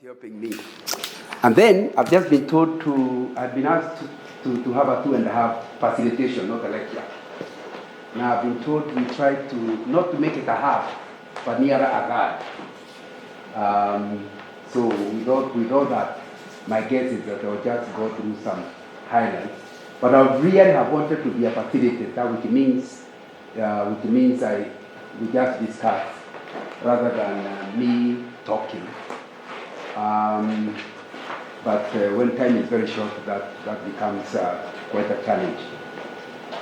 helping me. And then I've just been told I've been asked to have a 2.5 facilitation, not a lecture. Now I've been told we try to, not to make it a half, but nearer a third. So with all that, my guess is that I'll just go through some highlights. But I really have wanted to be a facilitator, which means we just discuss rather than me talking. But when time is very short, that becomes quite a challenge.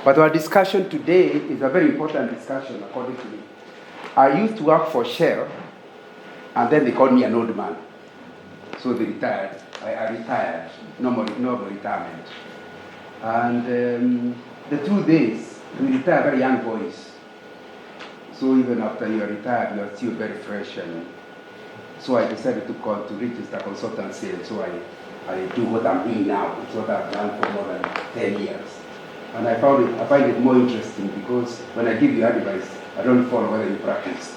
But our discussion today is a very important discussion, according to me. I used to work for Shell, and then they called me an old man. So they retired. I retired. No more retirement. And the truth is, we retire very young boys. So even after you are retired, you are still very fresh. And so I decided to register consultancy, and so I do what I'm doing now. It's what I've done for more than 10 years. And I find it more interesting because when I give you advice, I don't follow whether you practice.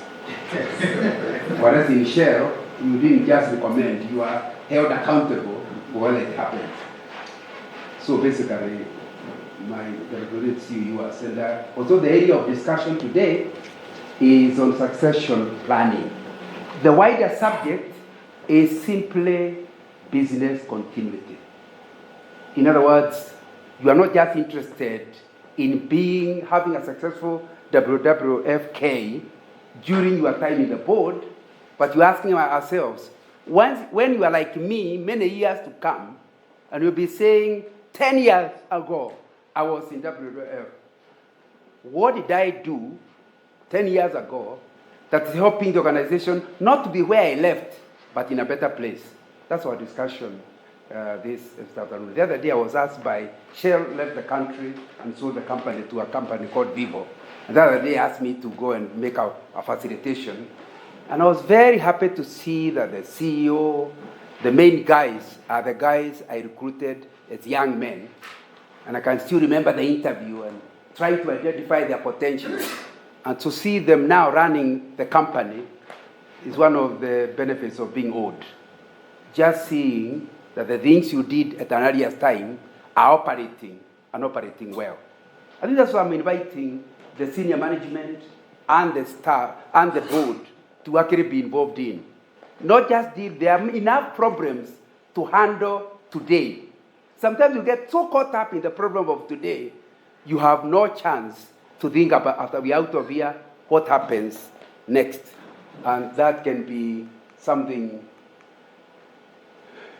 Whereas in Shell, you didn't just recommend, you are held accountable for whether it happened. So basically, the regulate CUUS. And also the area of discussion today is on succession planning. The wider subject is simply business continuity. In other words, you are not just interested in having a successful WWFK during your time in the board, but you're asking ourselves, when you are like me, many years to come, and you'll be saying, 10 years ago, I was in WWF. What did I do 10 years ago that's helping the organization not to be where I left, but in a better place? That's our discussion this afternoon. The other day I was asked by Shell left the country and sold the company to a company called Vivo. And the other day asked me to go and make a facilitation. And I was very happy to see that the CEO, the main guys are the guys I recruited as young men. And I can still remember the interview and trying to identify their potential. And to see them now running the company is one of the benefits of being old. Just seeing that the things you did at an earlier time are operating well. I think that's why I'm inviting the senior management and the staff and the board to actually be involved in. Not just there are enough problems to handle today. Sometimes you get so caught up in the problem of today, you have no chance to think about, after we're out of here, what happens next. And that can be something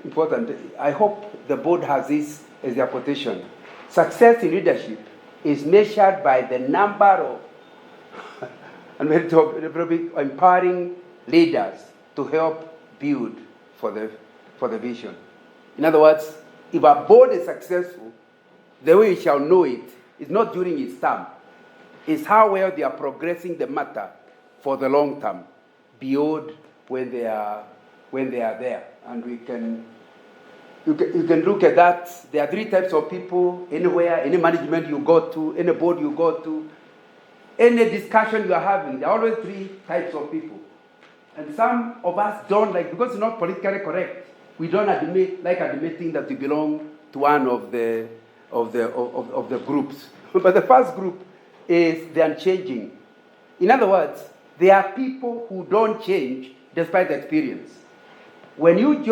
important. I hope the board has this as their quotation. Success in leadership is measured by the number of and empowering leaders to help build for the vision. In other words, if a board is successful, the way you shall know it is not during its term. It's how well they are progressing the matter for the long term, beyond when they are there. And you can look at that. There are 3 types of people anywhere, any management you go to, any board you go to, any discussion you are having. There are always 3 types of people. And some of us don't like, because it's not politically correct, we don't admitting that we belong to one of the groups. But the first group is the unchanging. In other words, there are people who don't change despite the experience. When you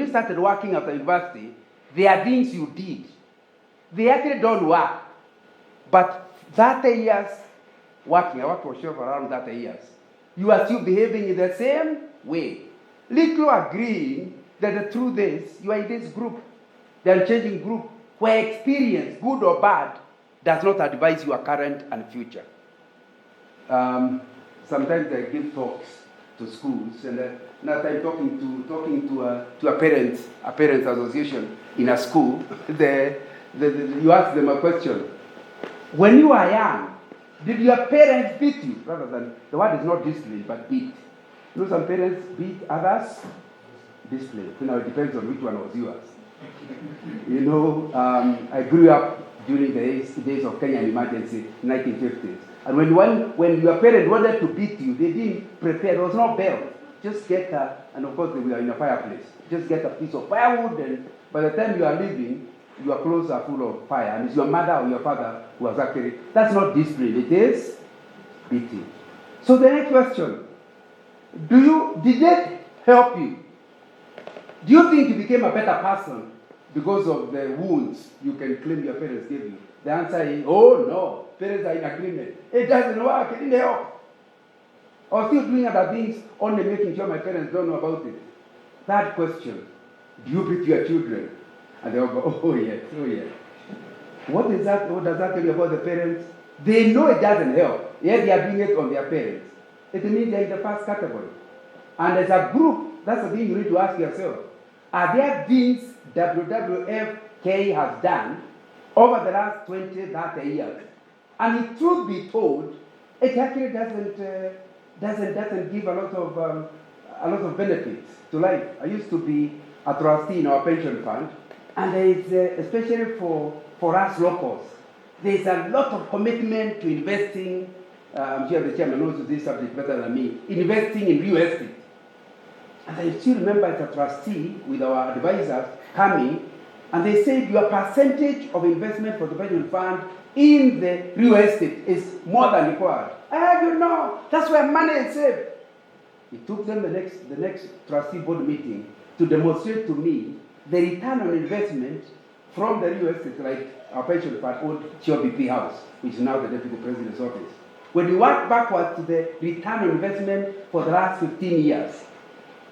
started working after university, there are things you did. They actually don't work. But 30 years working, I worked for sure for around 30 years, you are still behaving in the same way. Little agreeing that the truth is, you are in this group, the unchanging group, where experience, good or bad, does not advise your current and future. Sometimes I give talks to schools, and now I'm talking to a parents association in a school. You ask them a question. When you are young, did your parents beat you? Rather than, the word is not discipline, but beat. You know, some parents beat others. Discipline. It depends on which one was yours. I grew up during the days of Kenyan emergency, 1950s. And when your parents wanted to beat you, they didn't prepare. There was no belt. just get and of course we are in a fireplace. Just get a piece of firewood, and by the time you are leaving, your clothes are full of fire, and it's your mother or your father who has actually. That's not discipline. It is beating. So the next question: did they help you? Do you think you became a better person because of the wounds you can claim your parents gave you? The answer is, oh no, parents are in agreement. It doesn't work, it didn't help. I was still doing other things, only making sure my parents don't know about it. Third question, do you beat your children? And they'll go, oh yes, oh yes. What does that tell you about the parents? They know it doesn't help, yet they are doing it on their parents. It means they're in the first category. And as a group, that's the thing you need to ask yourself. Are there things WWFK has done over the last 20, 30 years? And if truth be told, it actually doesn't give a lot of benefits to life. I used to be a trustee in our pension fund, and there is, especially for us locals, there is a lot of commitment to investing. I'm sure the chairman knows this subject better than me. Investing in real estate. And I still remember as a trustee with our advisors coming, and they said your percentage of investment for the pension fund in the real estate is more than required. That's where money is saved. It took them the next trustee board meeting to demonstrate to me the return on investment from the real estate, like our pension fund owned COBP House, which is now the Deputy President's office. When you work backwards to the return on investment for the last 15 years,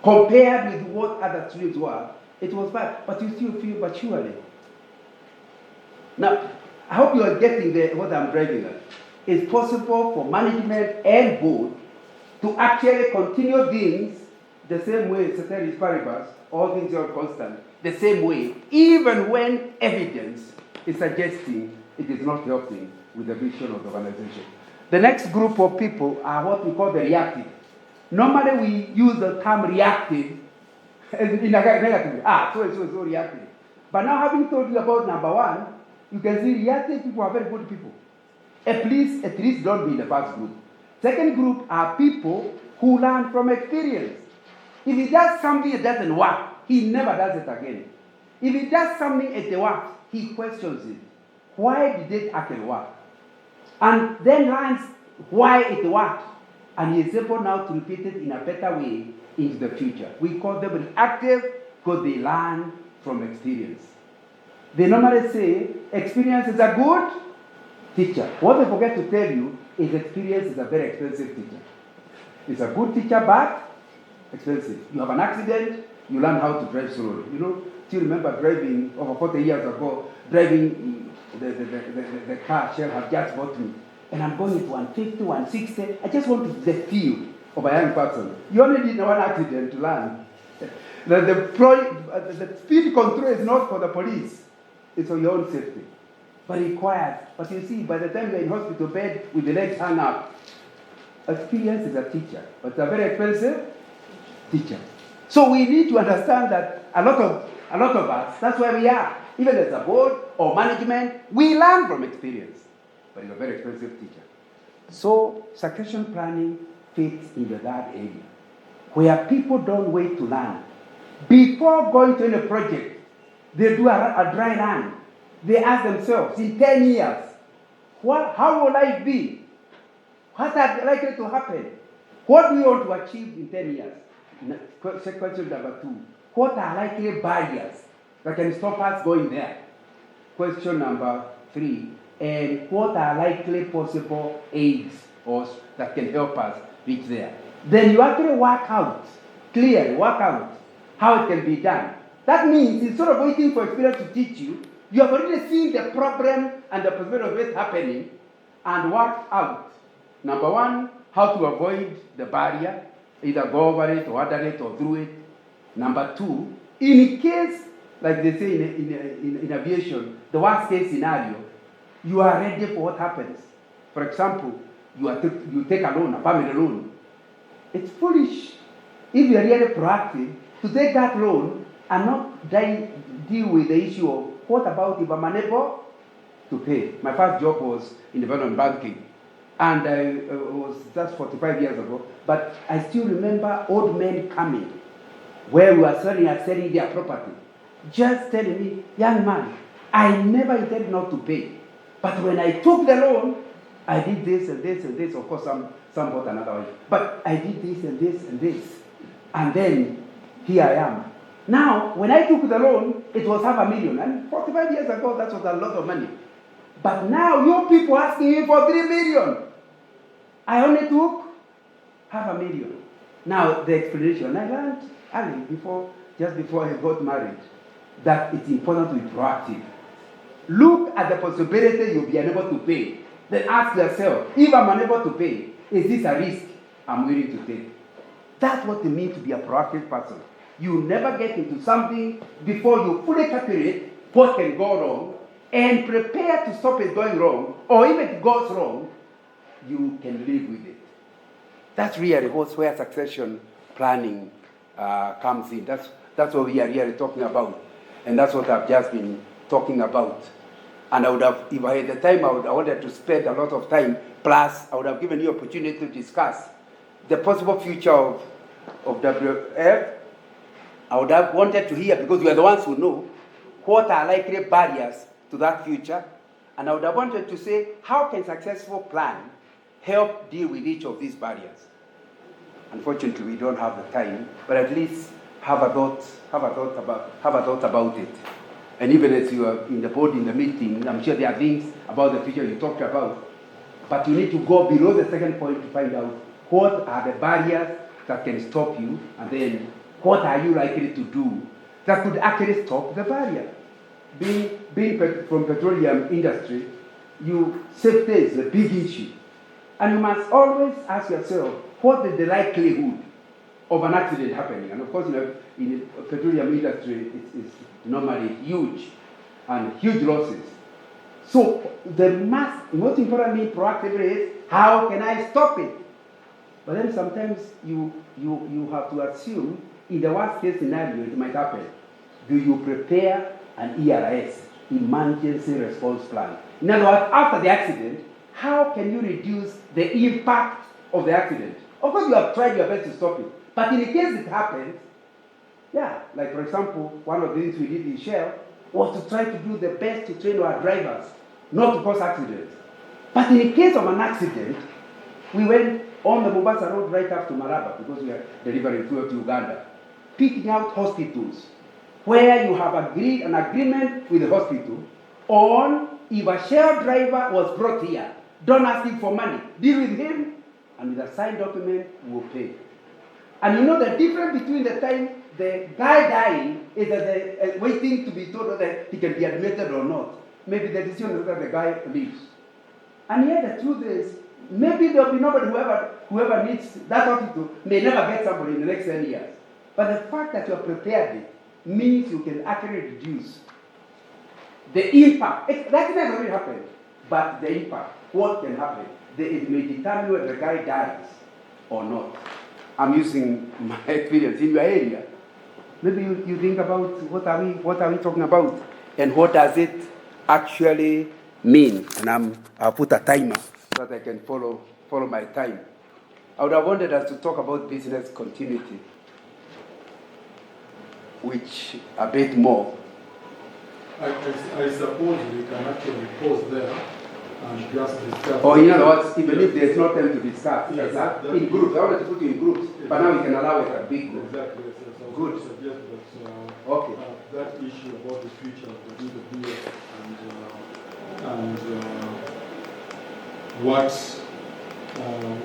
compared with what other streams were, it was bad. But you still feel, but surely. Now, I hope you are getting what I'm driving at. It's possible for management and board to actually continue things the same way, ceteris paribus, all things are constant, the same way, even when evidence is suggesting it is not helping with the vision of the organization. The next group of people are what we call the reactive. Normally we use the term reactive in a negative. So reactive. But now having told you about number one, you can see reactive people are very good people. At least don't be in the first group. Second group are people who learn from experience. If he does something that doesn't work, he never does it again. If he does something it works, he questions it. Why did it actually work? And then learns why it worked. And he is able now to repeat it in a better way into the future. We call them reactive because they learn from experience. They normally say experience is a good teacher. What they forget to tell you is experience is a very expensive teacher. It's a good teacher, but expensive. You have an accident, you learn how to drive slowly. Still remember driving over 40 years ago, driving the car Shell had just bought me. And I'm going at 150, 160. I just want the feel of a young person. You only need one accident to learn. The speed control is not for the police. It's for your own safety. But required. But you see, by the time you're in hospital bed with the legs hung up, experience is a teacher. But it's a very expensive teacher. So we need to understand that a lot of us, that's where we are. Even as a board or management, we learn from experience. But it's a very expensive teacher. So succession planning fits into that area, where people don't wait to learn. Before going to any project, they do a dry run. They ask themselves, in 10 years, how will I be? What are likely to happen? What do we want to achieve in 10 years? Question number 2. What are likely barriers that can stop us going there? Question number 3. And what are likely possible aids that can help us reach there? Then you actually work out how it can be done. That means instead of waiting for experience to teach you, you have already seen the problem and the possibility of it happening and work out. Number 1, how to avoid the barrier, either go over it or under it or through it. Number 2, in case, like they say in aviation, the worst case scenario, you are ready for what happens. For example, you take a loan, a family loan. It's foolish if you are really proactive to take that loan and not deal with the issue of what about if I'm unable to pay. My first job was in development banking. And it was just 45 years ago. But I still remember old men coming where we were selling their property, just telling me, young man, I never intended not to pay. But when I took the loan, I did this and this and this. Of course, some bought another one. But I did this and this and this. And then here I am. Now, when I took the loan, it was $500,000. And 45 years ago, that was a lot of money. But now, you people asking me for $3 million. I only took $500,000. Now, the explanation, I learned early, just before I got married, that it's important to be proactive. Look at the possibility you'll be unable to pay. Then ask yourself, if I'm unable to pay, is this a risk I'm willing to take? That's what it means to be a proactive person. You never get into something before you fully calculate what can go wrong and prepare to stop it going wrong, or if it goes wrong, you can live with it. That's really where succession planning comes in. That's what we are really talking about. And that's what I've just been talking about. And I would have, if I had the time, I wanted to spend a lot of time, plus I would have given you opportunity to discuss the possible future of WF. I would have wanted to hear, because you are the ones who know, what are likely barriers to that future. And I would have wanted to say, how can successful plan help deal with each of these barriers? Unfortunately, we don't have the time, but at least have a thought about it. And even as you are in the board, in the meeting, I'm sure there are things about the future you talked about. But you need to go below the second point to find out what are the barriers that can stop you, and then what are you likely to do that could actually stop the barrier. Being from petroleum industry, safety is a big issue. And you must always ask yourself, what is the likelihood of an accident happening? And of course, in the petroleum industry, it's normally huge, and huge losses. So the most important thing proactively is, how can I stop it? But then sometimes you have to assume, in the worst case scenario, it might happen. Do you prepare an ERS, emergency response plan? In other words, after the accident, how can you reduce the impact of the accident? Of course, you have tried your best to stop it. But in the case it happens, like for example, one of the things we did in Shell was to try to do the best to train our drivers not to cause accidents. But in the case of an accident, we went on the Mombasa Road right up to Maraba, because we are delivering fuel to Uganda, picking out hospitals where you have an agreement with the hospital on, if a Shell driver was brought here, don't ask him for money, deal with him, and with a signed document, we'll pay. And you know the difference between the time the guy dying is that waiting to be told whether he can be admitted or not. Maybe the decision is that the guy leaves. And yet the truth is, maybe there will be nobody, whoever needs that hospital may never get somebody in the next 10 years. But the fact that you are prepared it means you can actually reduce the impact. That has already happened, but the impact, what can happen, it may determine whether the guy dies or not. I'm using my experience in your area. Maybe you think about what are we talking about, and what does it actually mean? And I'll put a timer so that I can follow my time. I would have wanted us to talk about business continuity, which a bit more. I suppose we can actually pause there and just discuss. Or in other words, even if there's no time to discuss, yes, in groups. I wanted to put you in groups, but now we can allow it a big group. Exactly. Yes. Good. Suggest that okay. That issue about the future of the BWS and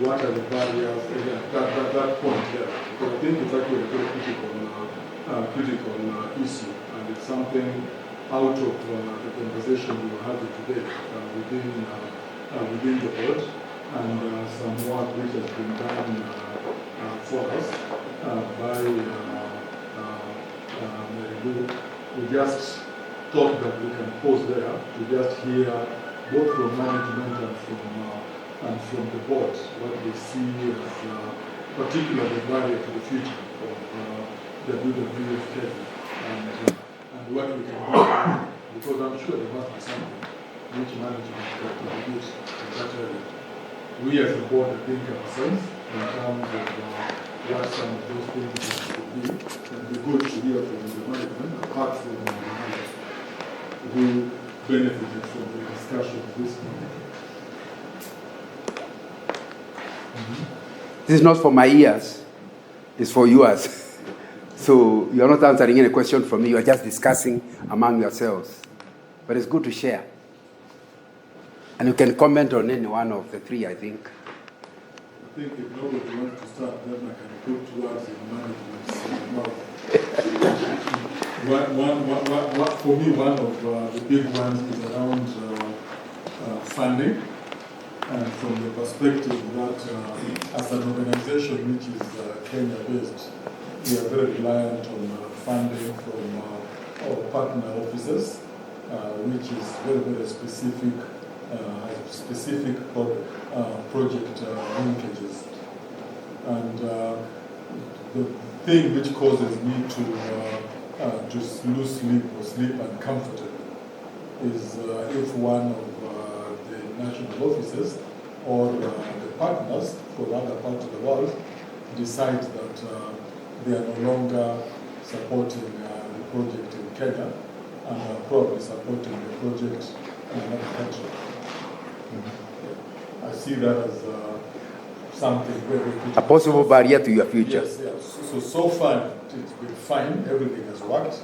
what are the barriers? That point there, because I think it's actually a very critical issue, and it's something out of the conversation we were having today within the board, and some work which has been done for us by Mary Lou. We just thought that we can pause there to just hear both from management and from the board what they see as particularly barrier to the future of the WWF and what we can do, because I'm sure there must be something which management can contribute in that area. we as a board are thinking ourselves in terms of what some of those things could be. And it'd be good to hear from the management, apart from the management, who benefited from the discussion this morning. This is not for my ears, it's for yours. So you're not answering any question from me, you're just discussing among yourselves. But it's good to share. And you can comment on any one of the three, I think. I think if nobody wants to start, then I can put words in management's mouth. For me, one of the big ones is around funding. And from the perspective that as an organization which is Kenya-based, we are very reliant on funding from our partner offices, which is very, very specific, project linkages. And the thing which causes me to lose sleep or sleep uncomfortably is if one of the national offices or the partners for other parts of the world decide that they are no longer supporting the project in Kenya and are probably supporting the project in another country. I see that as something very critical. A possible barrier to your future. Yes, yes. So far it's been fine, everything has worked.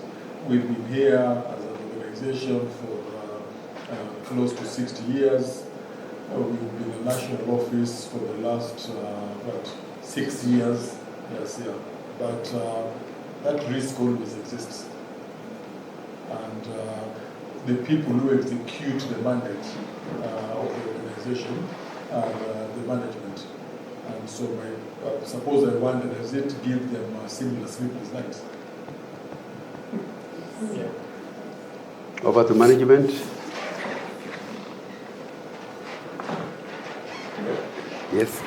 We've been here as an organization for close to 60 years. We've been a national office for the last 6 years. Yes, yeah. But that risk always exists. And the people who execute the mandate of the organization are the management. And so I suppose I wonder, does it give them similar sleepless nights? Yeah. Over to management. Yes.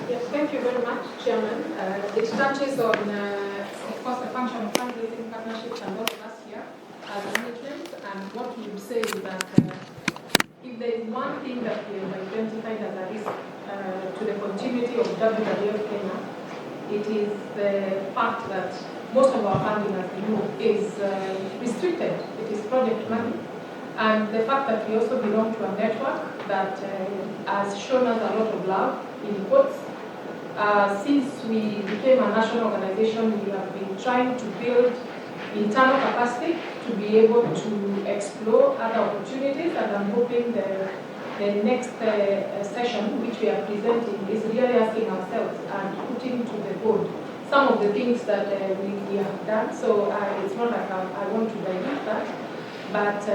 Yes, thank you very much, Chairman. It touches on, of course, the function of fundraising partnerships and all of us here as management. And what we would say is that if there is one thing that we have identified as a risk to the continuity of WWF Kenya, it is the fact that most of our funding, as we know, is restricted. It is project money. And the fact that we also belong to a network that has shown us a lot of love, in quotes. Since we became a national organization, we have been trying to build internal capacity to be able to explore other opportunities, and I'm hoping the next session, which we are presenting, is really asking ourselves and putting to the board some of the things that we have done. So it's not like I want to dilute that, but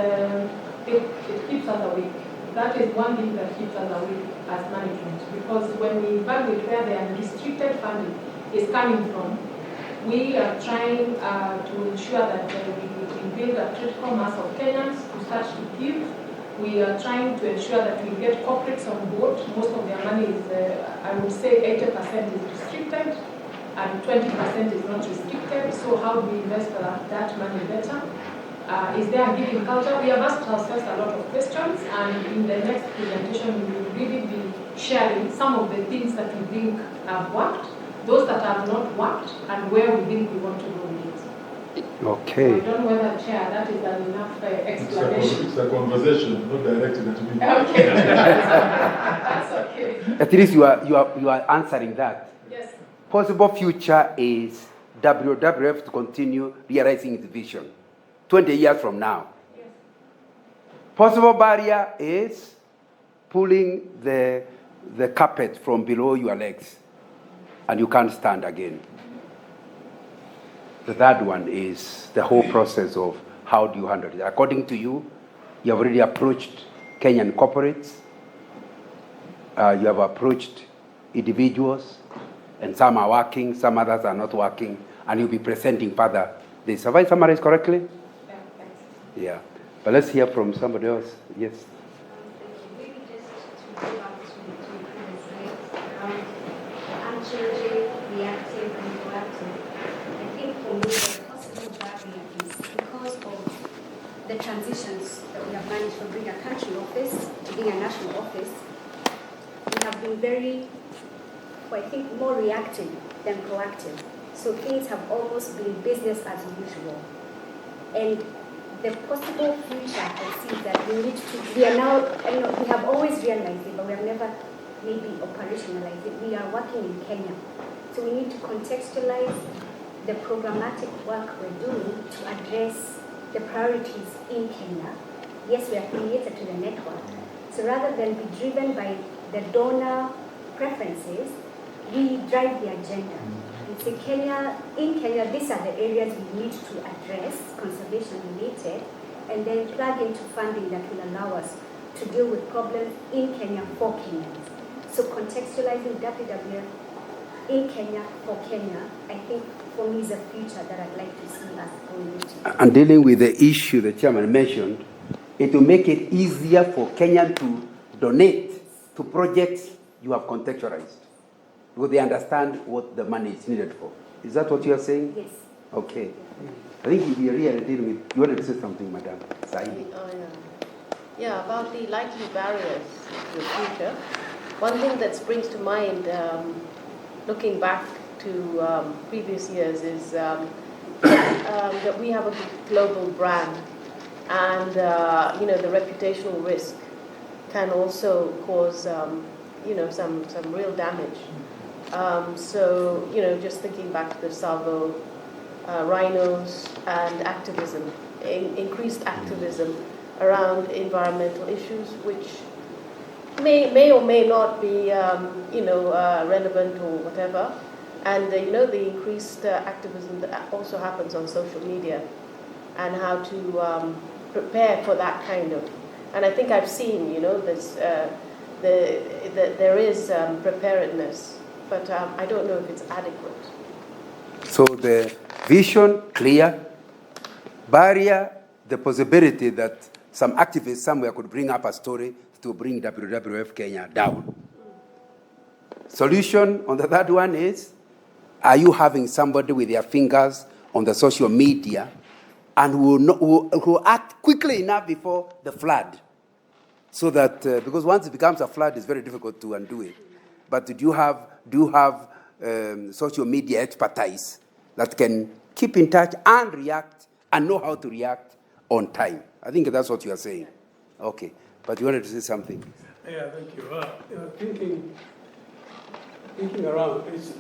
it keeps us awake. That is one thing that keeps us awake as management, because when we evaluate where the unrestricted funding is coming from, we are trying to ensure that we build a critical mass of Kenyans who start to give. We are trying to ensure that we get corporates on board. Most of their money is, I would say 80% is restricted and 20% is not restricted. So how do we invest that money better? Is there a giving culture? We have asked ourselves a lot of questions, and in the next presentation we will really be sharing some of the things that we think have worked, those that have not worked, and where we think we want to go with it. Okay. So I don't know whether, Chair, that is an enough explanation. It's a conversation, not directed at me. Okay. That's okay. At least you are answering that. Yes. Possible future is WWF to continue realizing its vision 20 years from now. Yes. Possible barrier is pulling the carpet from below your legs and you can't stand again. The third one is the whole process of how do you handle it. According to you, you have already approached Kenyan corporates, you have approached individuals, and some are working, some others are not working, and you'll be presenting further this. Have I summarized correctly? Yeah. But let's hear from somebody else. Yes. Maybe just to go back to the previous slides around unchanging, reactive, and proactive. I think for me, the possible barrier is because of the transitions that we have managed from being a country office to being a national office. We have been very, I think, more reactive than proactive. So things have almost been business as usual. And the possible future I see that we are now, we have always realized it, but we have never maybe operationalized it. We are working in Kenya. So we need to contextualize the programmatic work we're doing to address the priorities in Kenya. Yes, we are affiliated to the network. So rather than be driven by the donor preferences, we drive the agenda. And so in Kenya, these are the areas we need to address, conservation related, and then plug into funding that will allow us to deal with problems in Kenya for Kenyans. So contextualizing WWF in Kenya for Kenya, I think for me is a future that I'd like to see us going into. And dealing with the issue the chairman mentioned, it will make it easier for Kenyans to donate to projects you have contextualized, because they understand what the money is needed for. Is that what you are saying? Yes. Okay. I think we are really dealing with, you wanted to say something, Madam Saidi. Yeah, about the likely barriers to the future. One thing that springs to mind, looking back to previous years, is that we have a global brand, and the reputational risk can also cause some real damage. So just thinking back to the Tsavo rhinos and activism, increased activism around environmental issues, which may or may not be relevant or whatever, and the increased activism that also happens on social media, and how to prepare for that kind of. And I think I've seen this there is preparedness, but I don't know if it's adequate. So the vision clear, barrier, the possibility that some activists somewhere could bring up a story to bring WWF Kenya down. Solution on the third one is, are you having somebody with their fingers on the social media and who act quickly enough before the flood? So that, because once it becomes a flood, it's very difficult to undo it. But do you have social media expertise that can keep in touch and react and know how to react on time? I think that's what you are saying. Okay. But you wanted to say something? Yeah, thank you. Thinking around, it's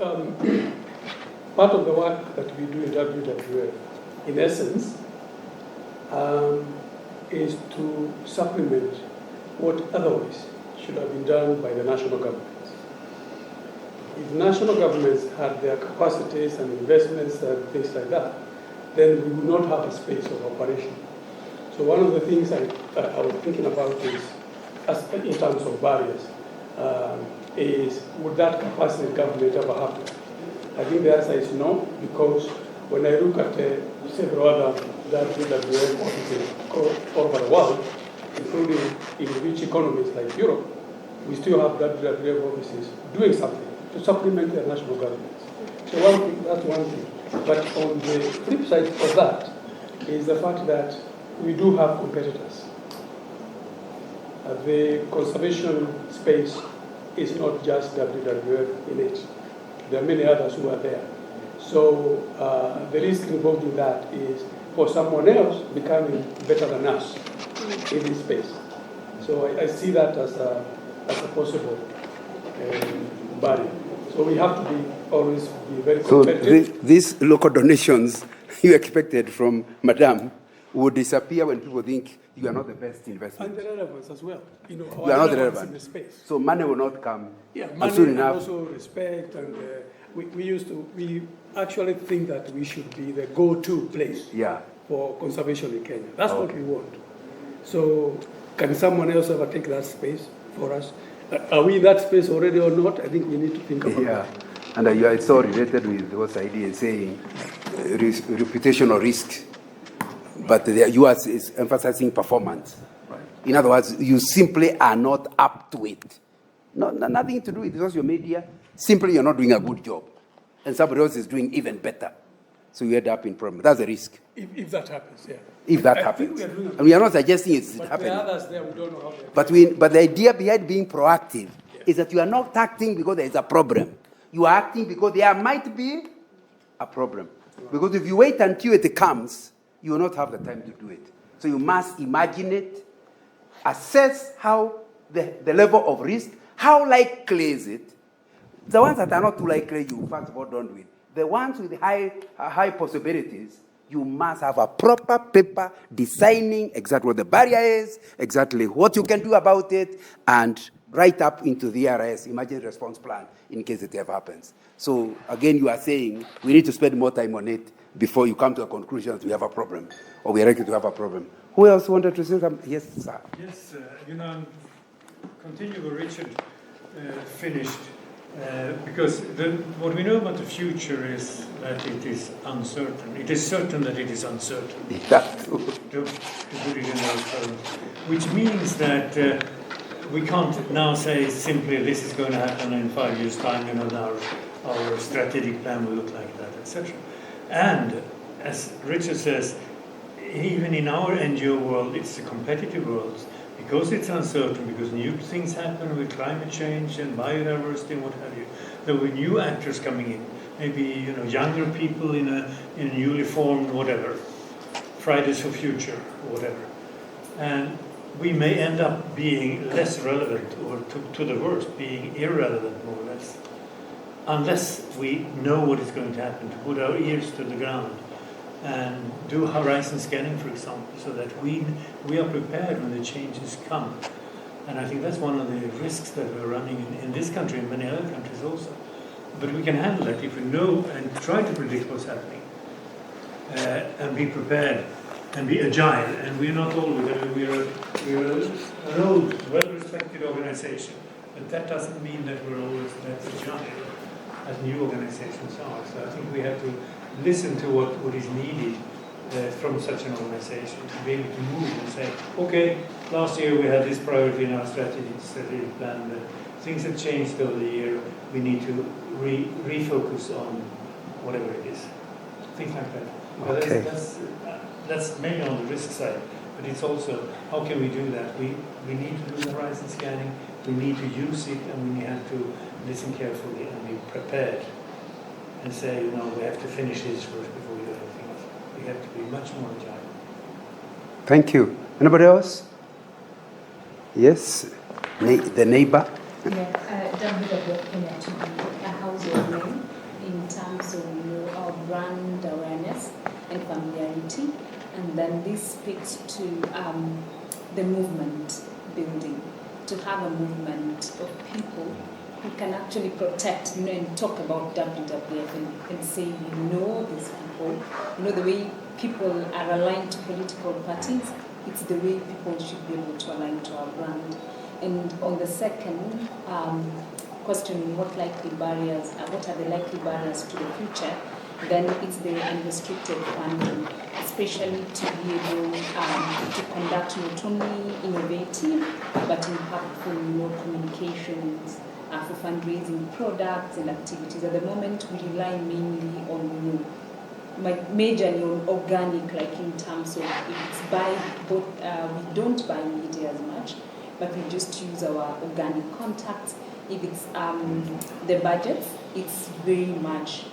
part of the work that we do in WWF, in essence, is to supplement what otherwise should have been done by the national governments. If national governments had their capacities and investments and things like that, then we would not have a space of operation. So one of the things I was thinking about is, in terms of barriers, is would that capacity government ever happen? I think the answer is no, because when I look at several other WWF offices all over the world, including in rich economies like Europe, we still have WWF offices doing something to supplement their national governments. So that's one thing. But on the flip side of that is the fact that we do have competitors. The conservation space is not just WWF in it. There are many others who are there. So the risk involved in that is for someone else becoming better than us in this space. So I see that as a possible barrier. So we have to always be very competitive. So these local donations you expected from Madame would disappear when people think you are not the best investment. And the relevance as well. You are not relevant in the space. So money will not come. Yeah, money soon and enough. also respect, and we actually think that we should be the go-to place for conservation in Kenya. That's what we want. So can someone else ever take that space for us? Are we in that space already or not? I think we need to think about that. And it's so related with what Saidi is saying, reputational risk. But you are emphasizing performance. Right. In other words, you simply are not up to it. Nothing to do with social media. Simply, you're not doing a good job. And somebody else is doing even better. So you end up in problem. That's the risk. If that happens, yeah. If that happens. And we are not suggesting it's happening. But the others there, we don't know how they But the idea behind being proactive is that you are not acting because there is a problem. You are acting because there might be a problem. Because if you wait until it comes, you will not have the time to do it. So you must imagine it, assess how the level of risk, how likely is it. The ones that are not too likely, you first of all don't do it. The ones with high possibilities, you must have a proper paper designing exactly what the barrier is, exactly what you can do about it, and write up into the ERS, emergency response plan, in case it ever happens. So again, you are saying we need to spend more time on it before you come to a conclusion that we have a problem, or we are likely to have a problem. Who else wanted to say something? Yes, sir. Yes, continue where Richard finished, because what we know about the future is that it is uncertain. It is certain that it is uncertain. That's To put it in those terms. Which means that we can't now say simply this is going to happen in 5 years' time, our strategic plan will look like that, etc. And as Richard says, even in our NGO world, it's a competitive world. Because it's uncertain, because new things happen with climate change and biodiversity and what have you. There were new actors coming in, maybe younger people in a newly formed whatever, Fridays for Future or whatever, and we may end up being less relevant, or to the worst, being irrelevant more or less, unless we know what is going to happen, to put our ears to the ground and do horizon scanning, for example, so that we are prepared when the changes come. And I think that's one of the risks that we're running in this country and many other countries also. But we can handle that if we know and try to predict what's happening, and be prepared and be agile. And we're not all, we're an old, well-respected organization, but that doesn't mean that we're always that agile as new organizations are. So I think we have to listen to what is needed from such an organization to be able to move and say, okay, last year we had this priority in our strategy plan, but things have changed over the year. We need to refocus on whatever it is. Things like that. Because Okay. That's mainly on the risk side, but it's also, how can we do that? We need to do the horizon scanning, we need to use it, and we have to listen carefully and be prepared. And say, we have to finish this first before we do anything else. We have to be much more agile. Thank you. Anybody else? Yes? The neighbor? A household name in terms of our brand awareness and familiarity. And then this speaks to the movement building, to have a movement of people who can actually protect, and talk about WWF and say, these people, the way people are aligned to political parties, it's the way people should be able to align to our brand. And on the second question, what are the likely barriers to the future, then it's the unrestricted funding, especially to be able to conduct not only innovative, but impactful communications, for fundraising products and activities. At the moment, we rely mainly on majorly on organic, like in terms of if it's we don't buy media as much, but we just use our organic contacts. If it's the budget, it's very much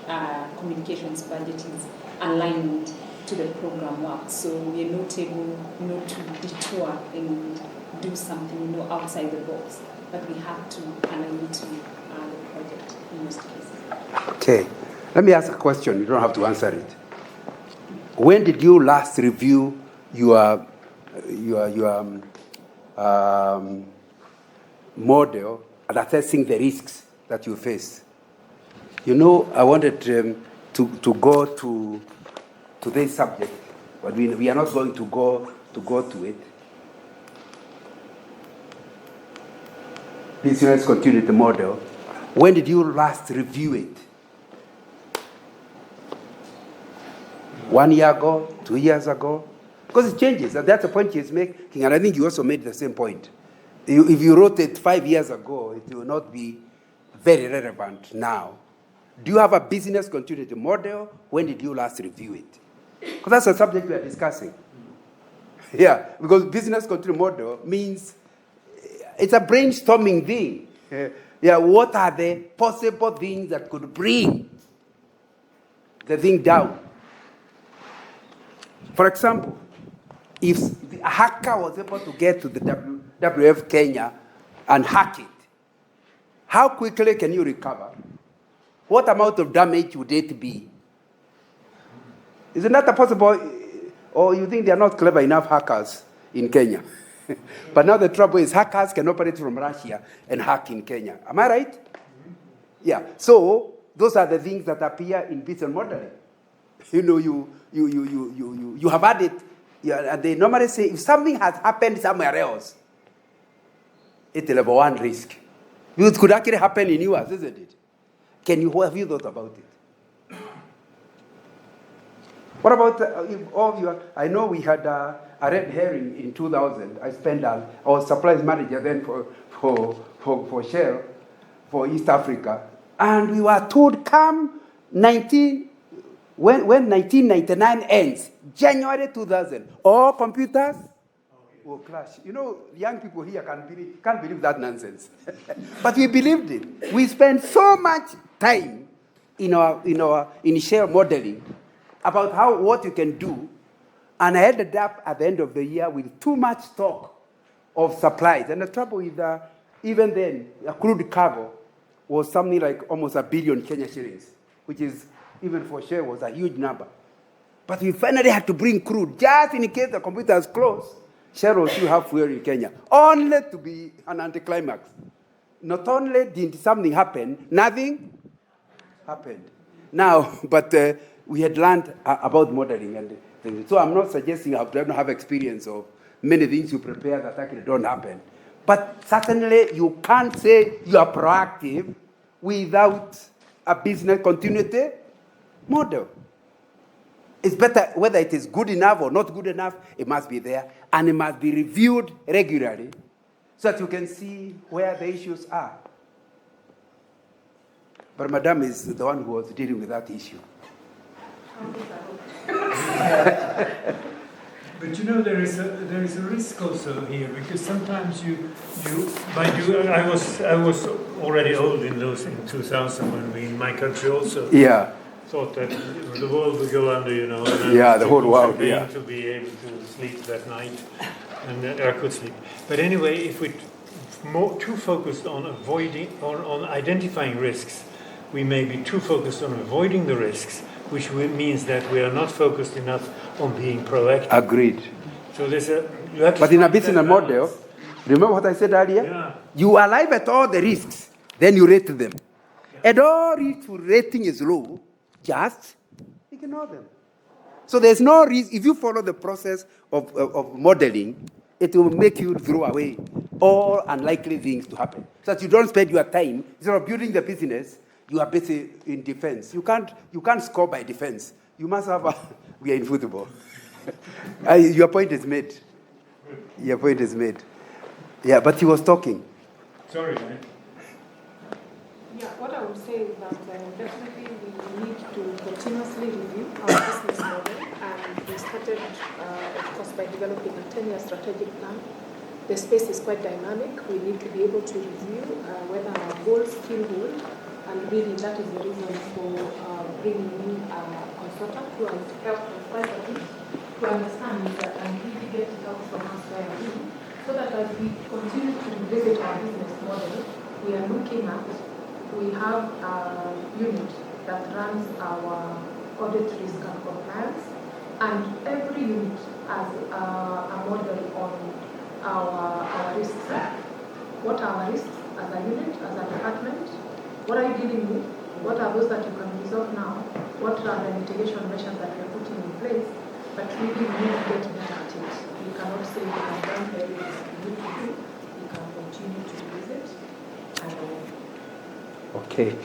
communications budget is aligned to the program work. So we are not able to detour and do something outside the box. But we have to align to the project in most cases. Okay. Let me ask a question. You don't have to answer it. When did you last review your model at assessing the risks that you face? I wanted to go to this subject, but we are not going to go to it. Business continuity model. When did you last review it? 1 year ago? 2 years ago? Because it changes, and that's the point he's making, and I think you also made the same point. If you wrote it 5 years ago, it will not be very relevant now. Do you have a business continuity model? When did you last review it? Because that's the subject we are discussing. Yeah, because business continuity model means it's a brainstorming thing. Yeah, what are the possible things that could bring the thing down? For example, if a hacker was able to get to the WF Kenya and hack it, how quickly can you recover? What amount of damage would it be? Isn't that a possible, or you think they are not clever enough hackers in Kenya? But now the trouble is hackers can operate from Russia and hack in Kenya. Am I right? Yeah. So those are the things that appear in business modeling. You know, you have had it. Yeah, they normally say if something has happened somewhere else, it's level 1 risk. It could actually happen in yours, isn't it? Have you thought about it? What about if all of you? I know we had a red herring in 2000. I was supplies manager then for Shell for East Africa, and we were told come when 1999 ends, January 2000, all computers will crash. You know, young people here can't believe that nonsense. But we believed it. We spent so much time in our initial modeling about what you can do, and I ended up at the end of the year with too much stock of supplies. And the trouble with even then, a crude cargo was something like almost 1 billion Kenya shillings, which is, even for Shell, was a huge number. But we finally had to bring crude, just in case the computers closed. Shell will still have fuel in Kenya, only to be an anticlimax. Not only did something happen, nothing happened. Now, but we had learned about modeling and things. So I'm not suggesting I don't have experience of many things you prepare that actually don't happen. But certainly you can't say you are proactive without a business continuity model. It's better whether it is good enough or not good enough, it must be there, and it must be reviewed regularly so that you can see where the issues are. But Madam is the one who was dealing with that issue. But you know, there is a risk also here, because sometimes I was already old in 2000 when we in my country also thought that the world would go under, you know. And the whole world, to be able to sleep that night, and I could sleep. But anyway, if we too focused on avoiding or on identifying risks, we may be too focused on avoiding the risks, which means that we are not focused enough on being proactive. Agreed. So you have to. But in a business model, remember what I said earlier? Yeah. You arrive at all the risks, then you rate them. Yeah. And all risk rating is low, just ignore them. So there's no risk. If you follow the process of modeling, it will make you throw away all unlikely things to happen. So that you don't spend your time, instead of building the business, you are busy in defense. You can't score by defense. You must have we are in football. Your point is made. Your point is made. Yeah, but he was talking. Sorry, man. Yeah, what I would say is that definitely we need to continuously review our business model, and we started, of course, by developing a 10-year strategic plan. The space is quite dynamic. We need to be able to review whether our goals still hold, and really that is the reason for bringing in a consultant who has helped us quite a bit to understand that and really get it out from us where we are, so that as we continue to revisit our business model, we are looking at. We have a unit that runs our audit risk and compliance, and every unit has a model on our risks. What are our risks as a unit, as a department? What are you dealing with? What are those that you can resolve now? What are the mitigation measures that we are putting in place? But really, we need to get better at it. We cannot say we have done everything we need to do. We can continue to visit and Okay.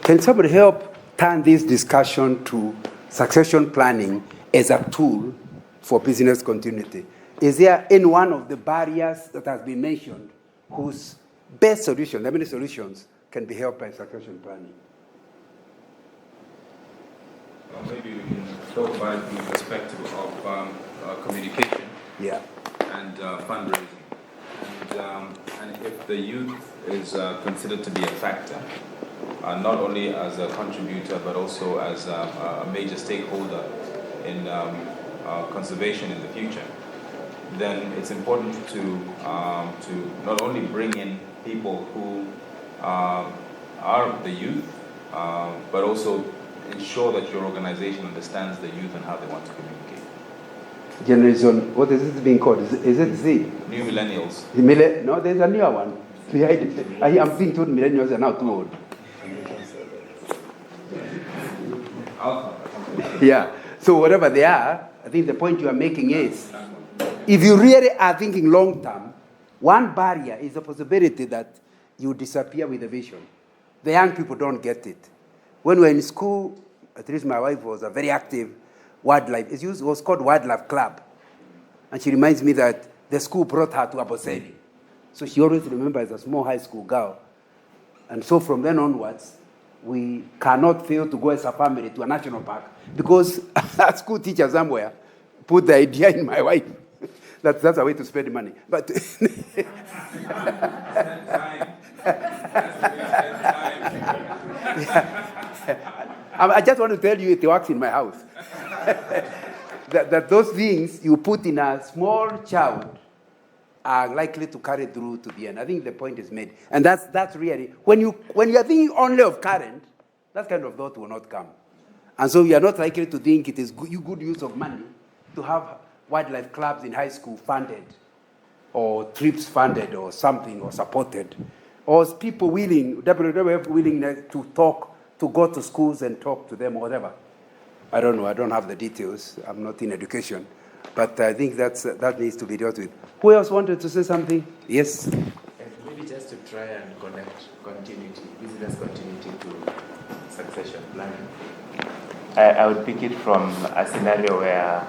Can somebody help turn this discussion to succession planning as a tool for business continuity? Is there any one of the barriers that has been mentioned whose best solution, the many solutions, can be helped by succession planning? Well, maybe we can talk about the perspective of communication and fundraising. And if the youth is considered to be a factor, not only as a contributor but also as a major stakeholder in conservation in the future, then it's important to not only bring in people who are the youth, but also ensure that your organization understands the youth and how they want to communicate. Generation, what is it being called? Is it Z? New millennials. No, there's a newer one behind it. I'm being told millennials are now too old. Yeah, so whatever they are, I think the point you are making is, if you really are thinking long term, one barrier is the possibility that you disappear with the vision. The young people don't get it. When we were in school, at least my wife was a very active wildlife. It was called Wildlife Club. And she reminds me that the school brought her to Aboseli. So she always remembers a small high school girl. And so from then onwards, we cannot fail to go as a family to a national park because a school teacher somewhere put the idea in my wife. That's a way to spend money. But I just want to tell you it works in my house. that those things you put in a small child are likely to carry through to the end. I think the point is made. And that's really, when you are thinking only of current, that kind of thought will not come. And so you are not likely to think it is good use of money to have wildlife clubs in high school funded, or trips funded, or something, or supported, or people willing, WWF willingness to talk, to go to schools and talk to them, or whatever. I don't know. I don't have the details. I'm not in education. But I think that needs to be dealt with. Who else wanted to say something? Yes? Maybe just to try and connect business continuity to succession planning. I would pick it from a scenario where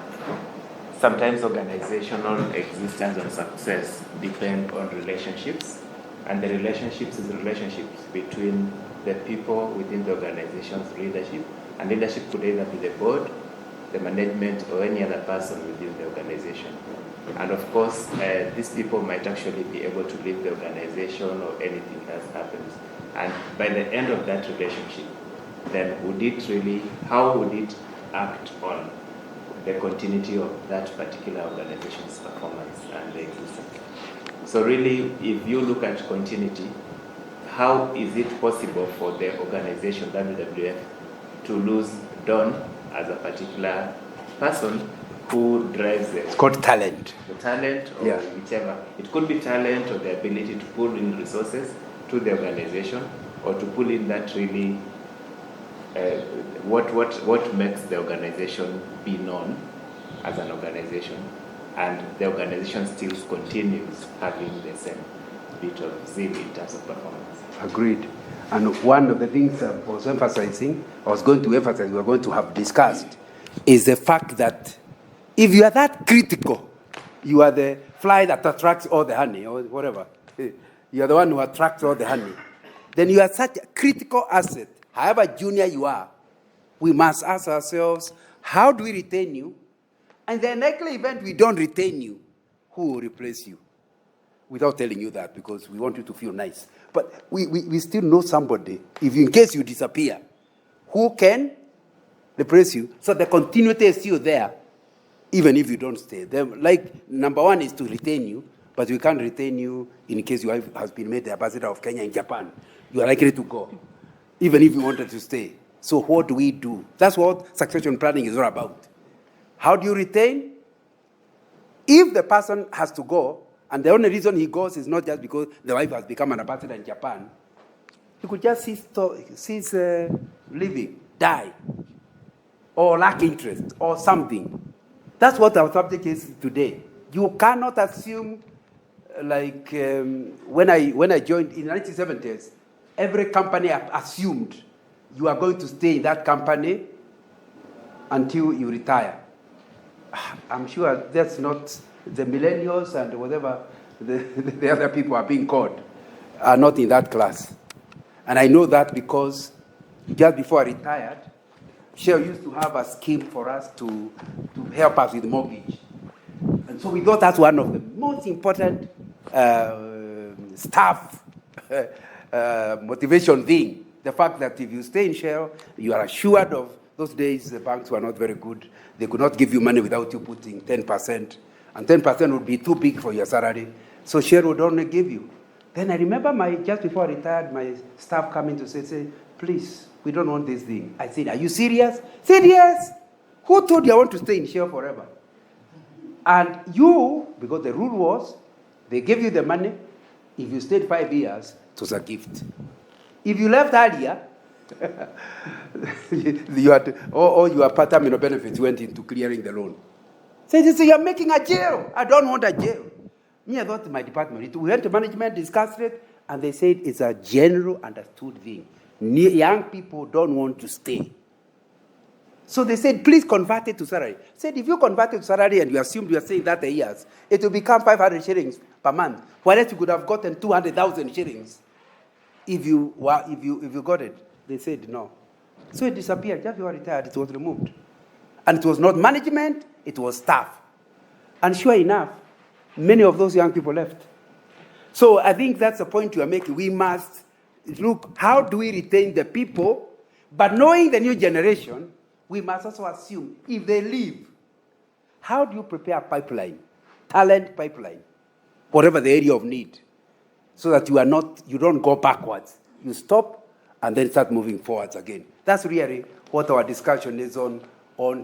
sometimes organizational existence and success depend on relationships, and the relationships is relationships between the people within the organization's leadership, and leadership could either be the board, the management, or any other person within the organization. And of course, these people might actually be able to lead the organization or anything that happens. And by the end of that relationship, then how would it act on the continuity of that particular organization's performance and the existence? So really, if you look at continuity, how is it possible for the organization, WWF, to lose Don as a particular person who drives it? It's called talent. The talent, or whichever. It could be talent or the ability to pull in resources to the organization, or to pull in that really what makes the organization be known as an organization, and the organization still continues having the same bit of zeal in terms of performance. Agreed. And one of the things I was going to emphasize, we're going to have discussed, is the fact that if you are that critical, you are the fly that attracts all the honey, or whatever. You are the one who attracts all the honey. Then you are such a critical asset. However junior you are, we must ask ourselves, how do we retain you? And the likely event we don't retain you, who will replace you? Without telling you that, because we want you to feel nice. But we still know somebody, in case you disappear, who can replace you. So the continuity is still there, even if you don't stay. Number one is to retain you, but we can't retain you in case your wife has been made the ambassador of Kenya in Japan. You are likely to go, even if you wanted to stay. So what do we do? That's what succession planning is all about. How do you retain? If the person has to go, and the only reason he goes is not just because the wife has become an ambassador in Japan, he could just cease living, die, or lack interest, or something. That's what our subject is today. You cannot assume, when I joined in the 1970s, every company assumed you are going to stay in that company until you retire. I'm sure that's not the millennials and whatever the other people are being called are not in that class. And I know that because just before I retired, Shell used to have a scheme for us to help us with mortgage. And so we thought that's one of the most important staff motivation thing. The fact that if you stay in Shell, you are assured of those days the banks were not very good. They could not give you money without you putting 10%. And 10% would be too big for your salary. So Shell would only give you. Then I remember just before I retired, my staff coming to say, please, we don't want this thing. I said, are you serious? Serious? Who told you I want to stay in Shell forever? And you, because the rule was, they gave you the money. If you stayed 5 years, it was a gift. If you left earlier, you had, all your part-time benefits went into clearing the loan. So you're making a jail. I don't want a jail. Me, I thought my department, we went to management, discussed it, and they said it's a general understood thing. Young people don't want to stay. So they said, please convert it to salary. I said, if you convert it to salary and you assumed you are saying that a years, it will become 500 shillings per month. Whereas you could have gotten 200,000 shillings if you got it. They said no. So it disappeared. Just before retired, it was removed. And it was not management, it was staff. And sure enough, many of those young people left. So I think that's the point you are making. We must look, how do we retain the people? But knowing the new generation, we must also assume, if they leave, how do you prepare a pipeline, talent pipeline, whatever the area of need, so that you don't go backwards. You stop and then start moving forwards again. That's really what our discussion is on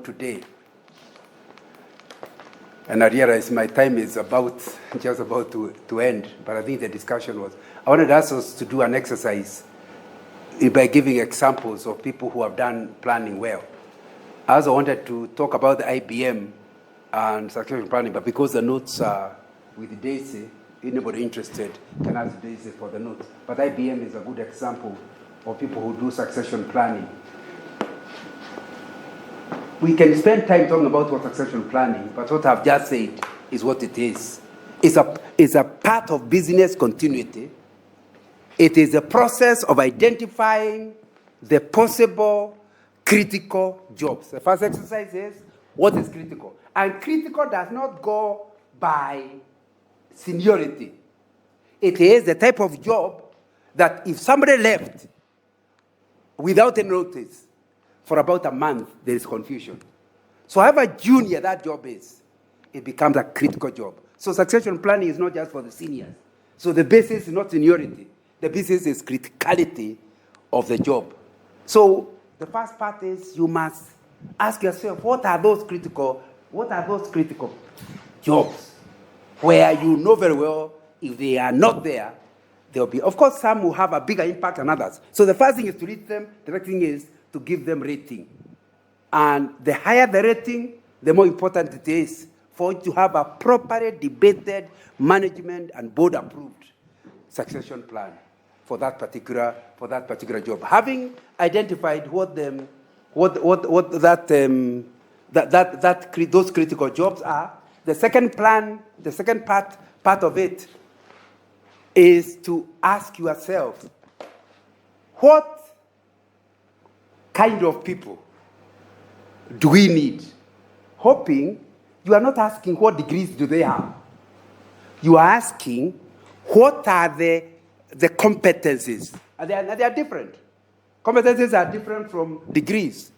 today. And I realize my time is just about to end, but I think the discussion was, I wanted us to do an exercise by giving examples of people who have done planning well. I also wanted to talk about the IBM and succession planning, but because the notes are with Daisy, anybody interested can ask Daisy for the notes. But IBM is a good example of people who do succession planning. We can spend time talking about what succession planning, but what I've just said is what it is. It's a part of business continuity. It is a process of identifying the possible critical jobs. The first exercise is, what is critical? And critical does not go by seniority. It is the type of job that if somebody left without a notice for about a month, there is confusion. So however junior that job is, it becomes a critical job. So succession planning is not just for the seniors. So the basis is not seniority. The basis is criticality of the job. So the first part is you must ask yourself, what are those critical jobs where you know very well if they are not there, there will be, of course, some will have a bigger impact than others. So the first thing is to rate them. The next thing is to give them rating. And the higher the rating, the more important it is for it to have a properly debated management and board approved succession plan for that particular job. Having identified those critical jobs are, the second part of it is to ask yourself, what kind of people do we need? Hoping you are not asking what degrees do they have. You are asking what are the competencies. And they are different. Competencies are different from degrees.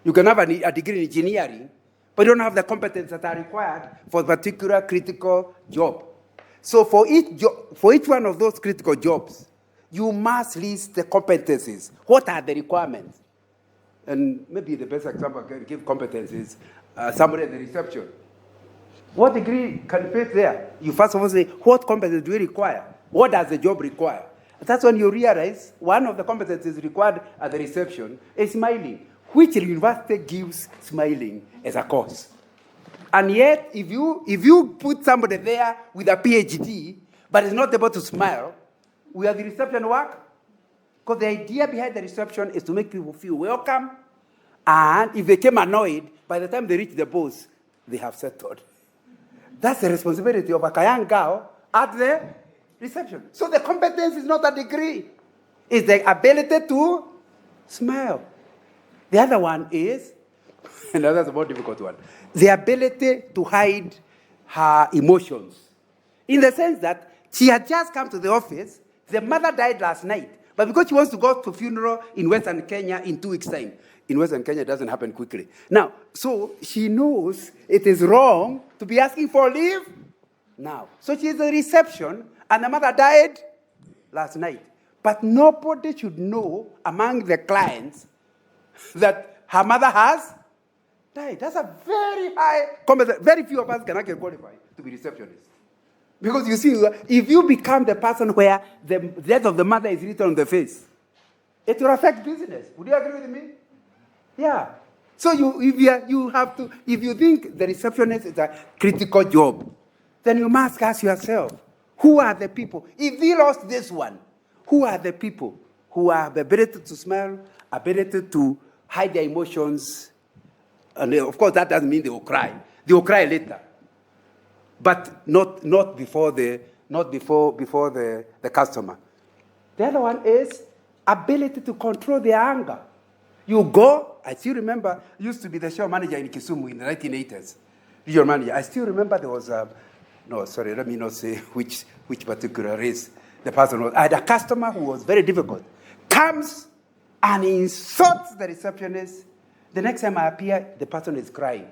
You can have a degree in engineering, but you don't have the competencies that are required for a particular critical job. So for each one of those critical jobs, you must list the competencies. What are the requirements? And maybe the best example I can give competencies, somebody at the reception. What degree can fit there? You first of all say, what competence do we require? What does the job require? That's when you realize one of the competencies required at the reception is smiling. Which university gives smiling as a course? And yet, if you put somebody there with a PhD, but is not able to smile, will the reception work? Because the idea behind the reception is to make people feel welcome, and if they came annoyed, by the time they reach the boss, they have settled. That's the responsibility of a young girl at the reception. So the competence is not a degree. It's the ability to smile. The other one is, and that's a more difficult one, the ability to hide her emotions. In the sense that She had just come to the office. The mother died last night. But because she wants to go to funeral in Western Kenya in 2 weeks' time. In Western Kenya, it doesn't happen quickly. Now, so she knows it is wrong to be asking for leave now. So she's at reception, and the mother died last night. But nobody should know among the clients that her mother has died. That's a very high competence. Very few of us can actually qualify to be receptionists. Because you see, if you become the person where the death of the mother is written on the face, it will affect business. Would you agree with me? Yeah. So if you think the receptionist is a critical job, then you must ask yourself, who are the people? If we lost this one, who are the people who have the ability to smell, ability to hide their emotions? And of course, that doesn't mean they will cry. They will cry later, but not before the customer. The other one is ability to control their anger. You go, I still remember, I used to be the show manager in Kisumu in the 1980s. Regional manager. I still remember there was let me not say which particular race the person was. I had a customer who was very difficult. Comes and insults the receptionist. The next time I appear, the person is crying.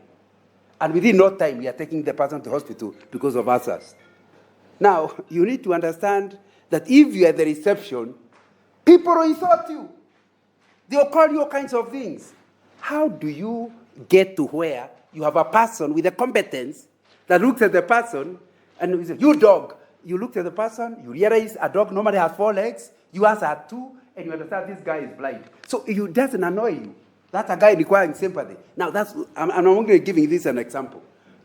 And within no time, we are taking the person to hospital because of ulcers. Now, you need to understand that if you are at the reception, people will insult you. They will call you all kinds of things. How do you get to where you have a person with a competence that looks at the person and you say, you dog. You look at the person, you realize a dog normally has 4 legs, you answer 2, and you understand this guy is blind. So it doesn't annoy you. That's a guy requiring sympathy. Now, I'm only giving this an example.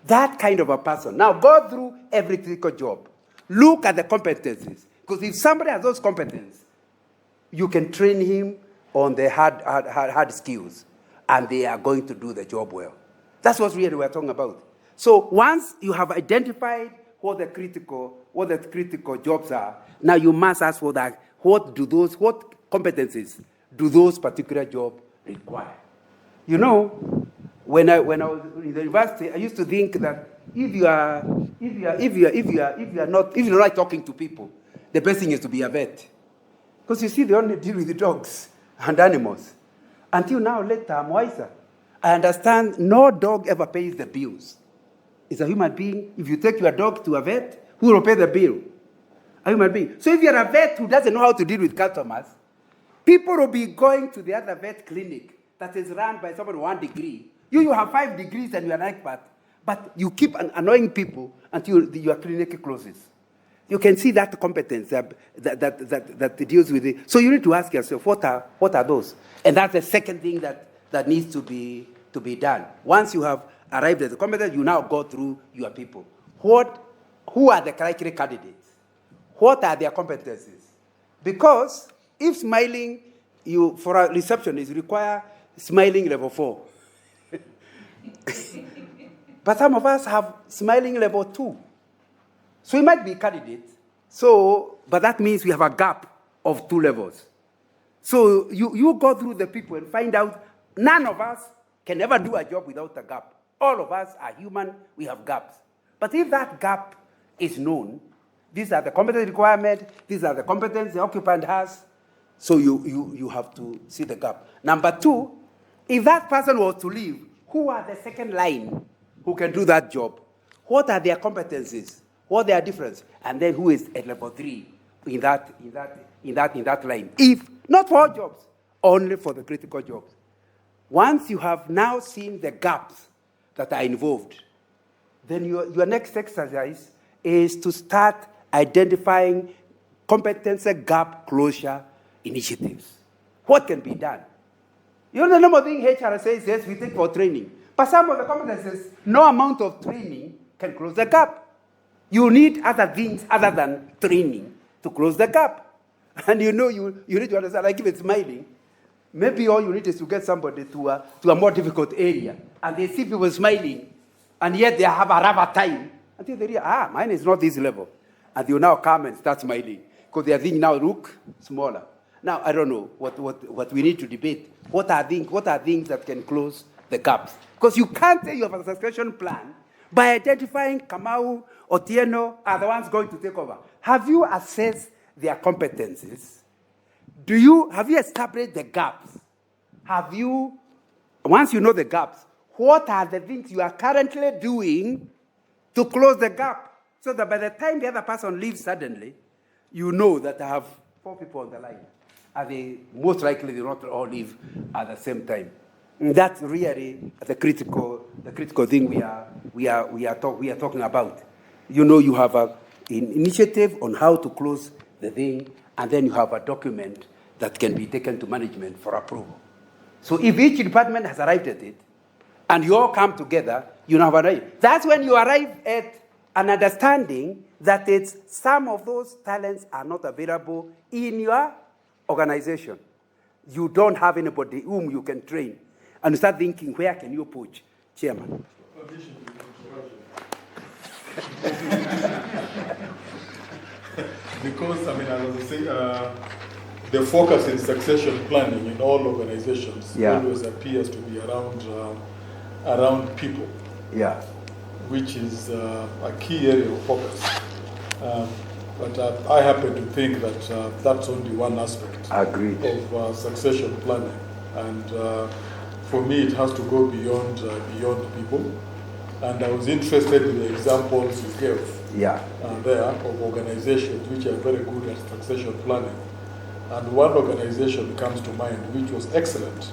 That kind of a person. Now, go through every critical job. Look at the competencies. Because if somebody has those competencies, you can train him on the hard skills, and they are going to do the job well. That's what really we're talking about. So once you have identified what the critical jobs are, now you must ask for that. What competencies do those particular jobs require? You know, when I was in the university, I used to think that if you're not talking to people, the best thing is to be a vet, because you see they only deal with the dogs and animals. Until now, later, I'm wiser. I understand no dog ever pays the bills. It's a human being. If you take your dog to a vet, who will pay the bill? A human being. So if you're a vet who doesn't know how to deal with customers, people will be going to the other vet clinic that is run by someone with 1 degree. You have 5 degrees and you're an expert, but you keep annoying people until your clinic closes. You can see that competence that deals with it. So you need to ask yourself, what are those? And that's the second thing that needs to be done. Once you have arrived at the competence, you now go through your people. Who are the criteria candidates? What are their competencies? Because if smiling, for a receptionist, require smiling level 4. But some of us have smiling level 2. So we might be candidates. But that means we have a gap of 2 levels. So you go through the people and find out none of us can ever do a job without a gap. All of us are human, we have gaps. But if that gap is known, these are the competence requirements, these are the competence the occupant has, so you have to see the gap. Number 2, if that person was to leave, who are the second line who can do that job? What are their competencies? What are their difference? And then who is at level 3 in that line? If not for all jobs, only for the critical jobs. Once you have now seen the gaps that are involved, then your next exercise is to start identifying competency gap closure initiatives. What can be done? You know, the number thing HR says, yes, we take for training. But some of the competencies, no amount of training can close the gap. You need other things other than training to close the gap. And you need to understand, like if it's smiling, maybe all you need is to get somebody to a more difficult area. And they see people smiling, and yet they have a rougher time. Until they realize, mine is not this level. And you now come and start smiling. Because their thing now look smaller. Now, I don't know what we need to debate. What are things that can close the gaps? Because you can't say you have a succession plan by identifying Kamau, Otieno are the ones going to take over. have you assessed their competencies? Have you established the gaps? Once you know the gaps, what are the things you are currently doing to close the gap? So that by the time the other person leaves suddenly, you know that I have 4 people on the line. And they most likely they not all leave at the same time. And that's really the critical thing we are talking about. You have an initiative on how to close the thing, and then you have a document that can be taken to management for approval. So if each department has arrived at it, and you all come together, you have arrived. That's when you arrive at an understanding that some of those talents are not available in your organization. You don't have anybody whom you can train. And you start thinking, where can you poach? Chairman. Because, as I say, the focus in succession planning in all organizations always appears to be around people. Yeah. Which is a key area of focus. But I happen to think that that's only one aspect of succession planning. And for me, it has to go beyond people. And I was interested in the examples you gave there of organizations which are very good at succession planning. And one organization comes to mind which was excellent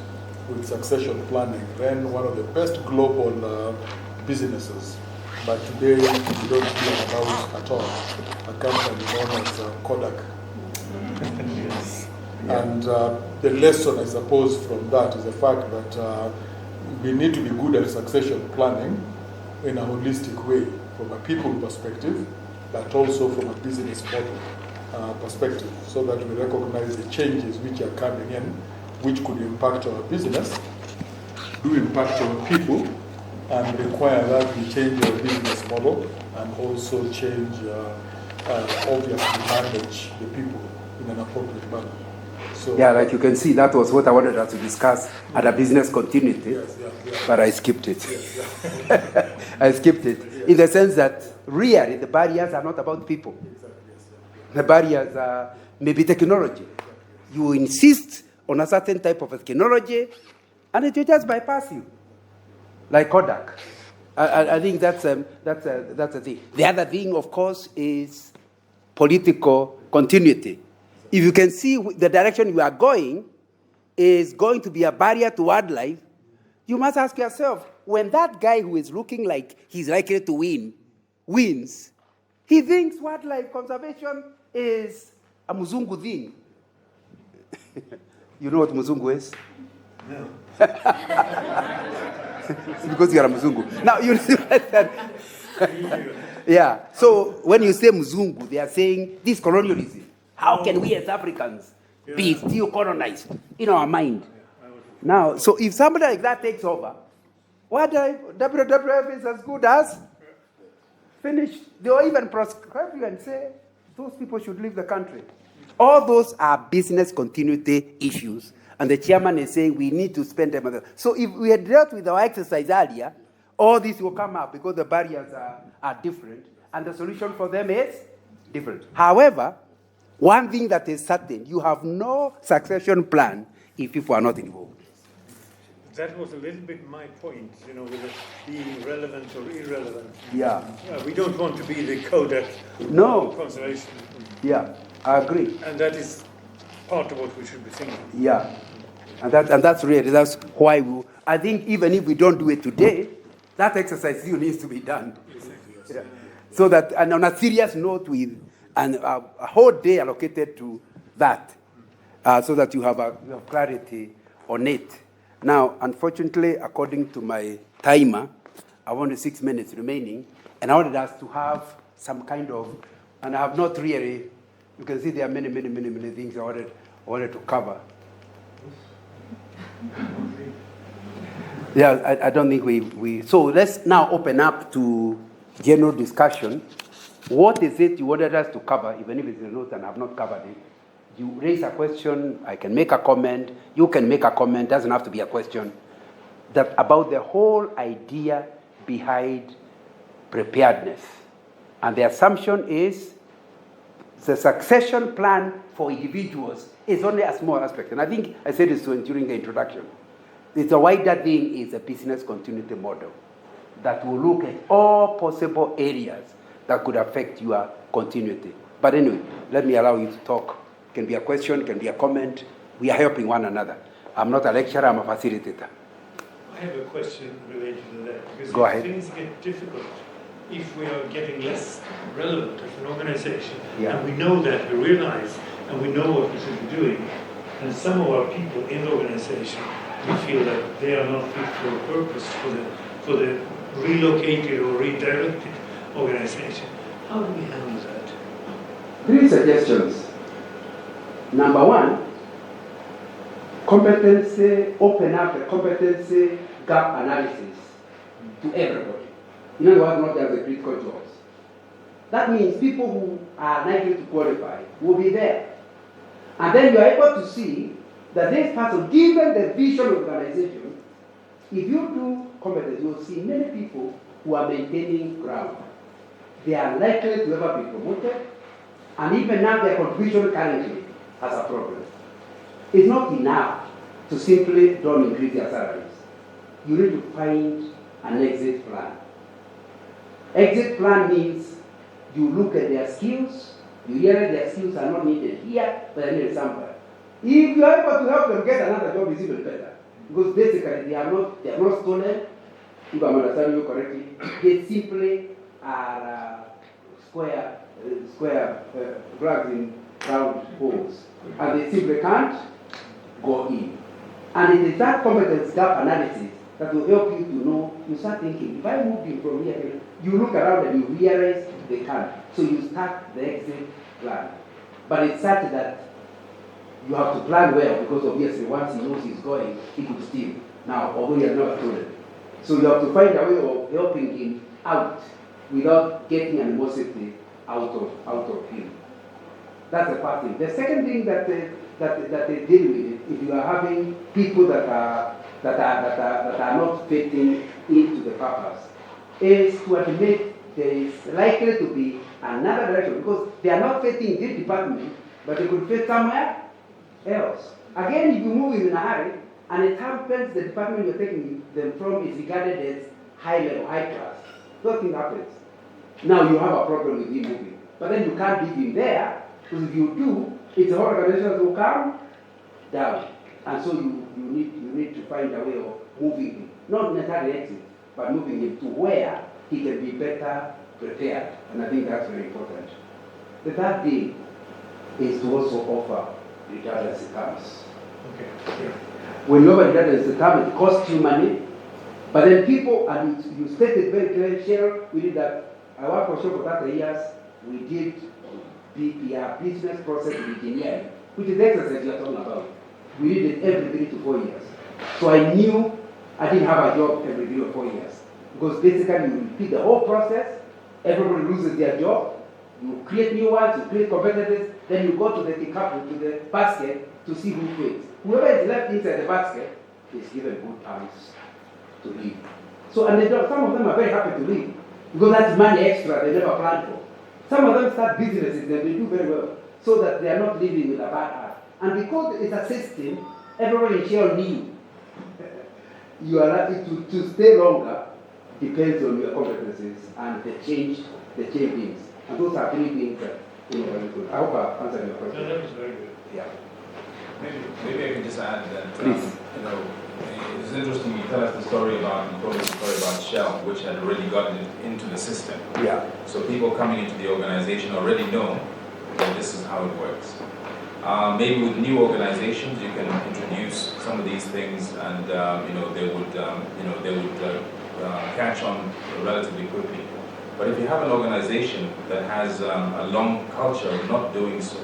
with succession planning, ran one of the best global businesses, but today we don't hear about at all, a company known as Kodak. Yes. And the lesson, I suppose, from that is the fact that we need to be good at succession planning in a holistic way, from a people perspective, but also from a business model perspective, so that we recognize the changes which are coming in, which could impact our business, do impact our people, and require that we change our business model and also change, obviously, manage the people in an appropriate manner. So, like you can see, that was what I wanted us to discuss at a business continuity, but I skipped it. I skipped it in the sense that really the barriers are not about people. The barriers are maybe technology. You insist on a certain type of technology, and it will just bypass you, like Kodak. I think that's the thing. The other thing, of course, is political continuity. If you can see the direction you are going is going to be a barrier to wildlife, you must ask yourself, when that guy who is looking like he's likely to win, wins, he thinks wildlife conservation is a Muzungu thing. You know what Muzungu is? No. It's because you are a Muzungu. Now, you see that. Yeah. So when you say Muzungu, they are saying this colonialism. How can we as Africans be still colonized in our mind? Now, so if somebody like that takes over, WWF is as good as finished. They will even proscribe you and say those people should leave the country. All those are business continuity issues. And the chairman is saying we need to spend time on that. So if we had dealt with our exercise earlier, all this will come up because the barriers are different. And the solution for them is different. However, one thing that is certain, you have no succession plan if people are not involved. That was a little bit my point, with it being relevant or irrelevant. Yeah. We don't want to be the Kodak of conservation. Yeah, I agree. And that is part of what we should be thinking. Yeah. And that's why I think even if we don't do it today, that exercise still needs to be done. Yeah. So that, and on a serious note, and a whole day allocated to that, so that you have clarity on it. Now, unfortunately, according to my timer, I wanted 6 minutes remaining, and I wanted us to have some kind of, and I have not really, you can see there are many things I wanted to cover. Yeah, I don't think we. So let's now open up to general discussion. What is it you wanted us to cover, even if it's a note and I have not covered it? You raise a question, I can make a comment, you can make a comment, doesn't have to be a question, that about the whole idea behind preparedness. And the assumption is the succession plan for individuals is only a small aspect. And I think I said this during the introduction. The wider thing is a business continuity model that will look at all possible areas that could affect your continuity. But anyway, let me allow you to talk. It can be a question, it can be a comment. We are helping one another. I'm not a lecturer, I'm a facilitator. I have a question related to that. Because Go if ahead. things get difficult, if we are getting less relevant as an organization, Yeah. and we know that, we realize, and we know what we should be doing, and some of our people in the organization, we feel that they are not fit for a purpose for the relocated or redirected organization. How do we handle that? 3 suggestions. Number 1, competency, open up the competency gap analysis to everybody. In other words, not just the critical jobs. That means people who are likely to qualify will be there. And then you are able to see that this person, given the vision of the organization, if you do competence, you will see many people who are maintaining ground. They are likely to ever be promoted, and even now their contribution currently has a problem. It's not enough to simply don't increase their salaries. You need to find an exit plan. Exit plan means you look at their skills, you realize their skills are not needed here, but they're needed somewhere. If you are able to help them get another job, it's even better. Because basically they are not stolen, if I'm understanding you correctly, they simply are square plugs in round holes. And they simply can't go in. And it is that competence gap analysis that will help you to know, you start thinking, if I move in from here, you look around and you realize they can't. So you start the exit plan. But it's such that you have to plan well, because obviously once he knows he's going, he could steal. Now, although he has not stolen. So you have to find a way of helping him out without getting animosity out of him. That's the first thing. The second thing that they deal with it, if you are having people that are not fitting into the purpose, is to admit there is likely to be another direction, because they are not fitting this department, but they could fit somewhere else. Again, if you move in a hurry, and it happens the department you're taking them from is regarded as high level, high class, nothing happens. Now you have a problem with him moving. But then you can't leave him there, because if you do, it's the whole organization will come down. And so you need to find a way of moving him. Not necessarily exit, but moving him to where he can be better prepared. And I think that's very important. The third thing is to also offer redundancy terms. Okay. Yeah. When you offer redundancy terms, it costs you money. But then people, and you stated very clearly, Cheryl, we did that. I worked for Shell for 30 years. We did BPR, business process engineering, which is the exercise you're talking about. We did it every 3 to 4 years. So I knew I didn't have a job every 3 or 4 years. Because basically you repeat the whole process, everybody loses their job, you create new ones, you create competitors, then you go to the decoupling, to the basket to see who quits. Whoever is left inside the basket is given good terms to leave. So, and some of them are very happy to leave, because that's money extra they never planned for. Some of them start businesses and they do very well, so that they are not living with a bad heart. And because it's a system, everybody in Shell knew you are likely to stay longer depends on your competencies and the change things. And those are 3 things that very good. I hope I answered your question. No, that was very good. Yeah. Maybe I can just add that, Please. it's interesting you tell us the story about Shell, which had already gotten into the system. Yeah. So people coming into the organization already know that this is how it works. Maybe with new organizations, you can introduce some of these things, and they would catch on relatively quickly. But if you have an organization that has a long culture of not doing so,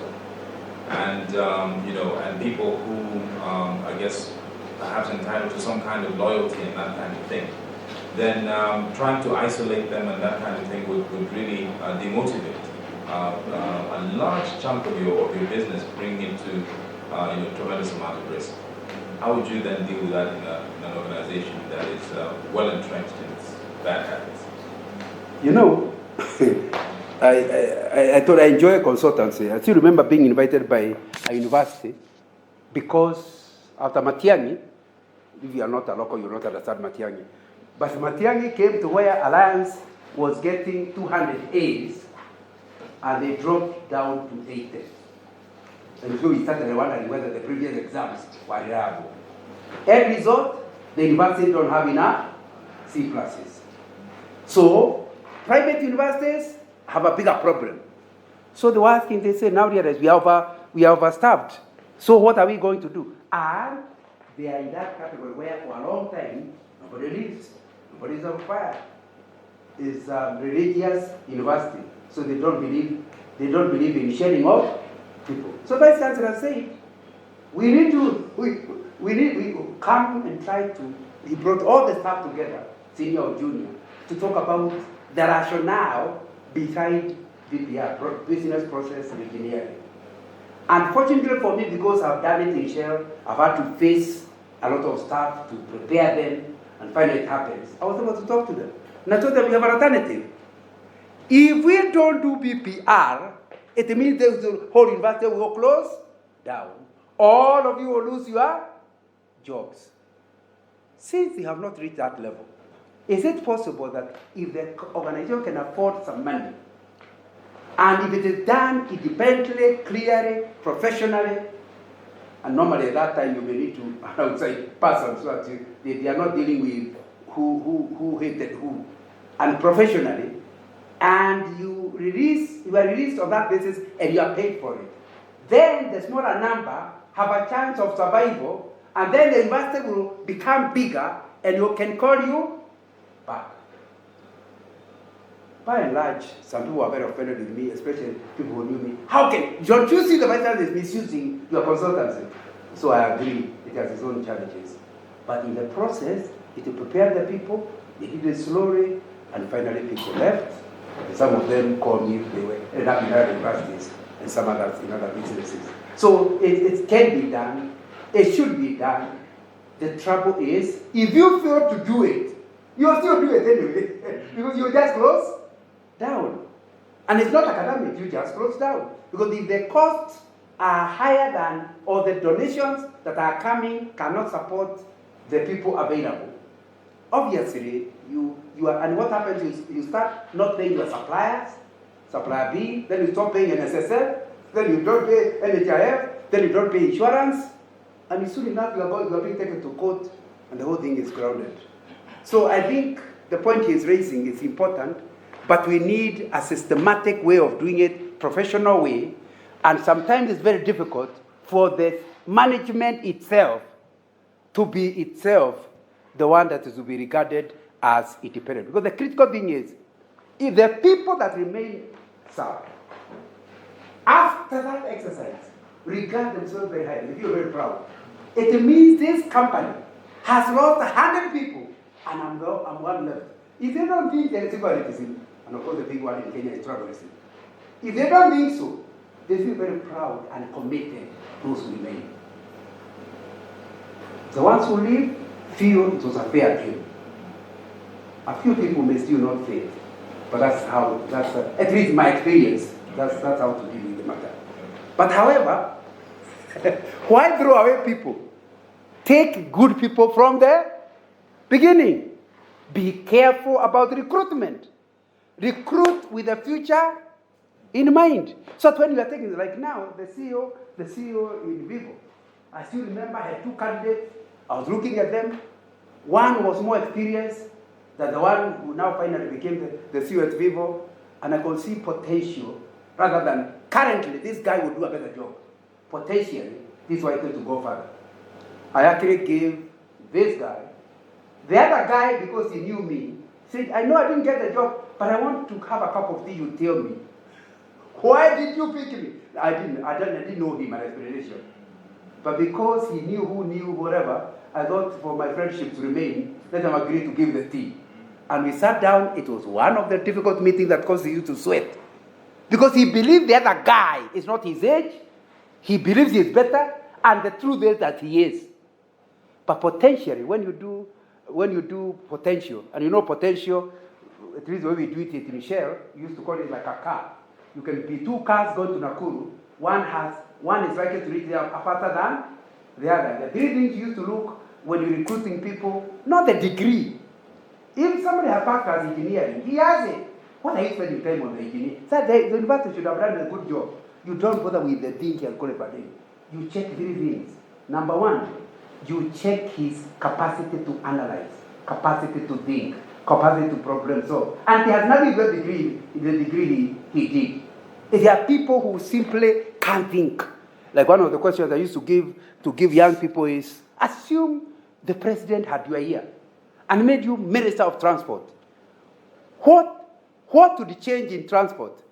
and and people who I guess perhaps entitled to some kind of loyalty and that kind of thing, then trying to isolate them and that kind of thing would really demotivate a large chunk of your business, bring it to tremendous amount of risk. How would you then deal with that in an organization that is well entrenched in its bad habits? I thought I enjoy consultancy. I still remember being invited by a university because after Matiang'i, if you are not a local, you will not understand Matiang'i. But Matiang'i came to where Alliance was getting 200 A's and they dropped down to 80. And so we started wondering whether the previous exams were reliable. End result, the university don't have enough C classes. So private universities have a bigger problem. So they were asking, they said, now realize we are overstaffed. So what are we going to do? And they are in that category where for a long time, nobody lives, nobody's on fire. It's a religious university. So they don't believe in sharing of people. So Vice Chancellor said, we come and try to, he brought all the staff together, senior or junior, to talk about the rationale behind BPR, business process engineering. Unfortunately for me, because I've done it in Shell, I've had to face a lot of stuff to prepare them, and finally it happens. I was able to talk to them. And I told them we have an alternative. If we don't do BPR, it means the whole university will close down. All of you will lose your jobs. Since we have not reached that level, is it possible that if the organization can afford some money, and if it is done independently, clearly, professionally, and normally at that time you may need to outside persons so that they are not dealing with who hated who, and professionally, and you are released on that basis and you are paid for it, then the smaller number have a chance of survival, and then the university will become bigger and you can call you back. By and large, some people are very offended with me, especially people who knew me. Don't you see the Vice Chancellor is misusing your consultancy? So I agree, it has its own challenges. But in the process, it will prepare the people, they did it slowly, and finally people left. And some of them called me, they were ended up in other universities, and some others in other businesses. So it can be done, it should be done. The trouble is, if you fail to do it, you'll still do it anyway, because you just close down. And it's not academic, you just close down. Because if the costs are higher than, or the donations that are coming cannot support the people available, obviously you are, and what happens is you start not paying your suppliers, supplier B, then you stop paying NSSF, then you don't pay NHIF, then you don't pay insurance, and soon enough you are being taken to court, and the whole thing is grounded. So I think the point he is raising is important, but we need a systematic way of doing it, professional way, and sometimes it's very difficult for the management itself to be itself the one that is to be regarded as independent. Because the critical thing is, if the people that remain served, after that exercise, regard themselves very highly, they feel very proud, it means this company has lost 100 people, and I'm one left. If they don't think there is favoritism, and of course the big one in Kenya is tribalism, if they don't think so, they feel very proud and committed, those who remain. The ones who leave feel it was a fair game. A few people may still not fail, but that's at least my experience, that's how to deal with the matter. But however, why throw away people? Take good people from the beginning. Be careful about recruitment. Recruit with the future in mind. So when you are taking, like now, the CEO in Vivo, I still remember I had two candidates. I was looking at them. One was more experienced than the one who now finally became the CEO at Vivo, and I could see potential rather than currently this guy would do a better job. Potentially, this is why I wanted to go further. I actually gave this guy. The other guy, because he knew me, said, I know I didn't get the job, but I want to have a cup of tea, you tell me. Why did you pick me? I didn't know him, an explanation. But because he knew who knew whatever, I thought for my friendship to remain, let him agree to give the tea. And we sat down. It was one of the difficult meetings that caused you to sweat. Because he believed the other guy is not his age, he believes he is better, and the truth is that he is. But potentially, when you do potential, and you know potential, at least when we do it in Shell, we used to call it like a car. You can be 2 cars going to Nakuru. One is likely to reach there faster than the other. The 3 things you used to look when you're recruiting people, not the degree. If somebody has passed as engineering, he has it. What are you spending time on the engineer? So the university should have done a good job. You don't bother with the thing and call it a day. You check 3 things. Number 1, you check his capacity to analyze, capacity to think, capacity to problem solve. And he has nothing to do with the degree he did. There are people who simply can't think. Like one of the questions I used to give young people is, assume the president had your ear and made you Minister of Transport. What would change in transport?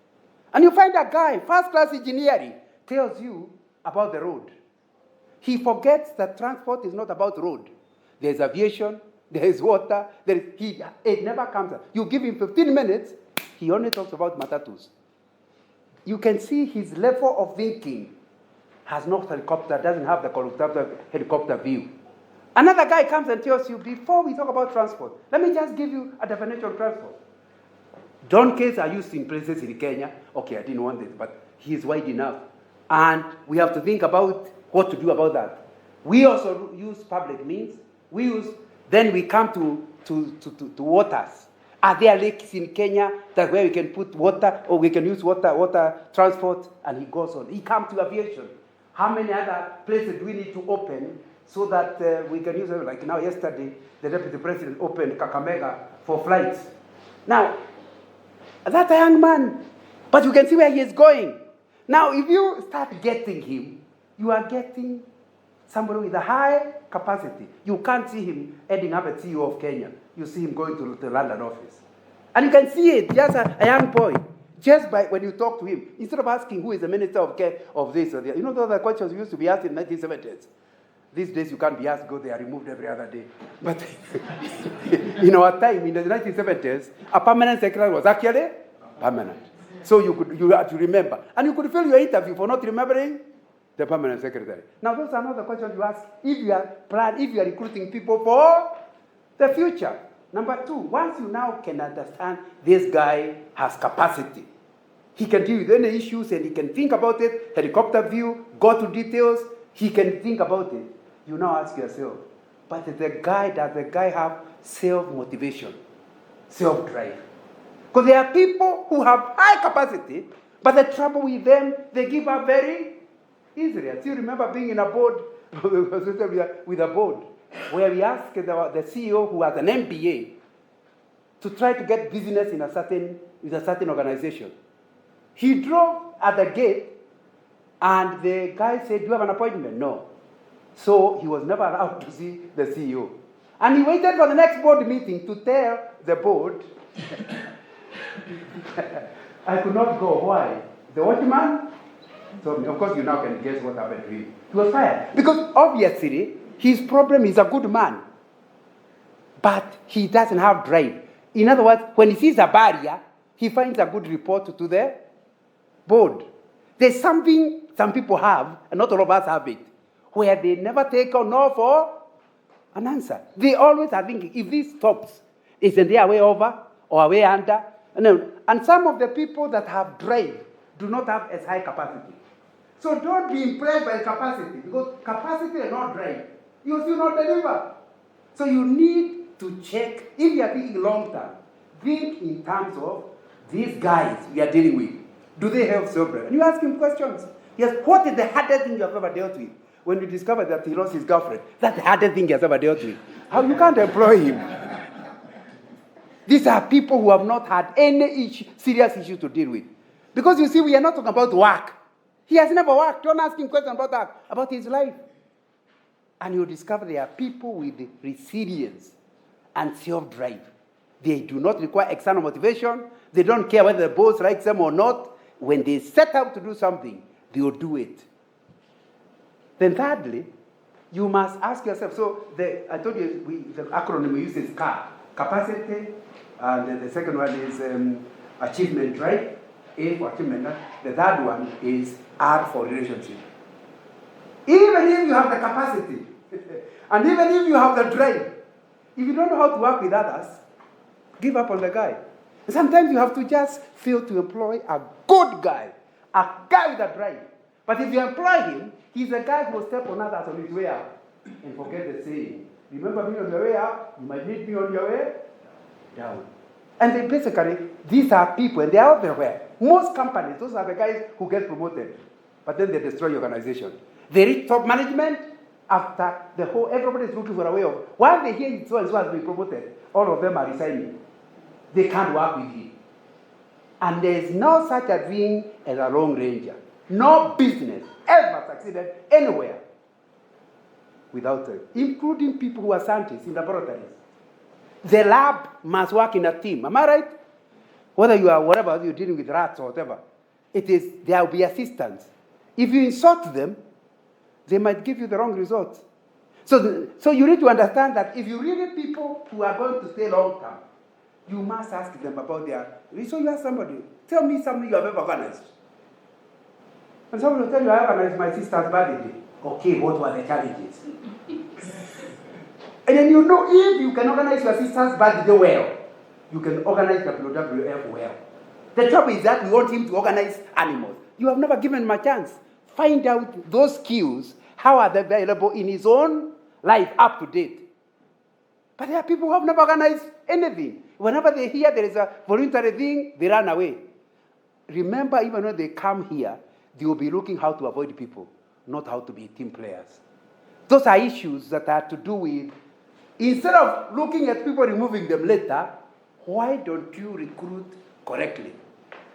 And you find a guy, first-class engineering, tells you about the road. He forgets that transport is not about road. There's aviation, there is water, it never comes up. You give him 15 minutes, he only talks about matatus. You can see his level of thinking has no helicopter, doesn't have the helicopter view. Another guy comes and tells you, before we talk about transport, let me just give you a definition of transport. Donkeys are used in places in Kenya. Okay, I didn't want this, but he is wide enough. And we have to think about what to do about that. We also use public means. Then we come to waters. Are there lakes in Kenya that where we can put water, or we can use water transport? And he goes on. He comes to aviation. How many other places do we need to open so that we can use them? Like now, yesterday, the deputy president opened Kakamega for flights. Now, that's a young man, but you can see where he is going. Now, if you start getting him, you are getting somebody with a high capacity. You can't see him ending up as CEO of Kenya. You see him going to the London office. And you can see it, just a young boy, just by when you talk to him. Instead of asking who is the minister of care of this or that. You know those are questions we used to be asked in the 1970s. These days you can't be asked because they are removed every other day. But in our time, in the 1970s, a permanent secretary was actually permanent. So you had to remember. And you could fail your interview for not remembering the permanent secretary. Now those are not the questions you ask if you are recruiting people for the future. Number 2, once you now can understand this guy has capacity. He can deal with any issues and he can think about it, helicopter view, go to details, he can think about it. You now ask yourself, but does the guy have self-motivation, self-drive? Because there are people who have high capacity, but the trouble with them, they give up very easily. I still remember being in a board, with a board, where we asked the CEO who has an MBA to try to get business in a certain organization. He drove at the gate, and the guy said, "Do you have an appointment?" No. So he was never allowed to see the CEO. And he waited for the next board meeting to tell the board, I could not go. Why? The watchman told me. Of course, you now can guess what happened to him. He was fired. Because obviously, his problem is a good man. But he doesn't have drive. In other words, when he sees a barrier, he finds a good report to the board. There's something some people have, and not all of us have it, where they never take on no for an answer. They always are thinking, if this stops, isn't there a way over or a way under? And some of the people that have drive do not have as high capacity. So don't be impressed by capacity, because capacity and not drive, you still not deliver. So you need to check, if you are thinking long term, think in terms of these guys we are dealing with. Do they have self-drive? And you ask him questions. Yes, what is the hardest thing you have ever dealt with? When you discover that he lost his girlfriend, that's the hardest thing he has ever dealt with. How you can't employ him? These are people who have not had any serious issue to deal with. Because you see, we are not talking about work. He has never worked. Don't ask him questions about that, about his life. And you discover there are people with resilience and self-drive. They do not require external motivation. They don't care whether the boss likes them or not. When they set out to do something, they will do it. Then thirdly, you must ask yourself, so I told you the acronym we use is CAR, capacity, and then the second one is achievement, right? A for achievement. The third one is R for relationship. Even if you have the capacity, and even if you have the drive, if you don't know how to work with others, give up on the guy. Sometimes you have to just fail to employ a good guy, a guy with a drive. But if you employ him, he's a guy who will step on others on his way up and forget the saying. Remember me on your way up, you might meet me on your way down. And they basically, these are people, and they are everywhere. Most companies, those are the guys who get promoted, but then they destroy your organization. They reach top management after the whole, everybody is looking for a way of, while they hear so and so has been promoted, all of them are resigning. They can't work with him. And there is no such a thing as a Lone Ranger. No business ever succeeded anywhere without them, including people who are scientists in laboratories. The lab must work in a team. Am I right? Whether you are whatever you're dealing with rats or whatever, there will be assistants. If you insult them, they might give you the wrong results. So you need to understand that if you really people who are going to stay long term, you must ask them about their. So you ask somebody, tell me something you have ever organized. And someone will tell you, I organized my sister's birthday. Okay, what were the challenges? And then you know if you can organize your sister's birthday well, you can organize WWF well. The trouble is that we want him to organize animals. You have never given him a chance. Find out those skills, how are they available in his own life up to date. But there are people who have never organized anything. Whenever they hear there is a voluntary thing, they run away. Remember, even when they come here, they will be looking how to avoid people, not how to be team players. Those are issues that are to do with, instead of looking at people removing them later, why don't you recruit correctly?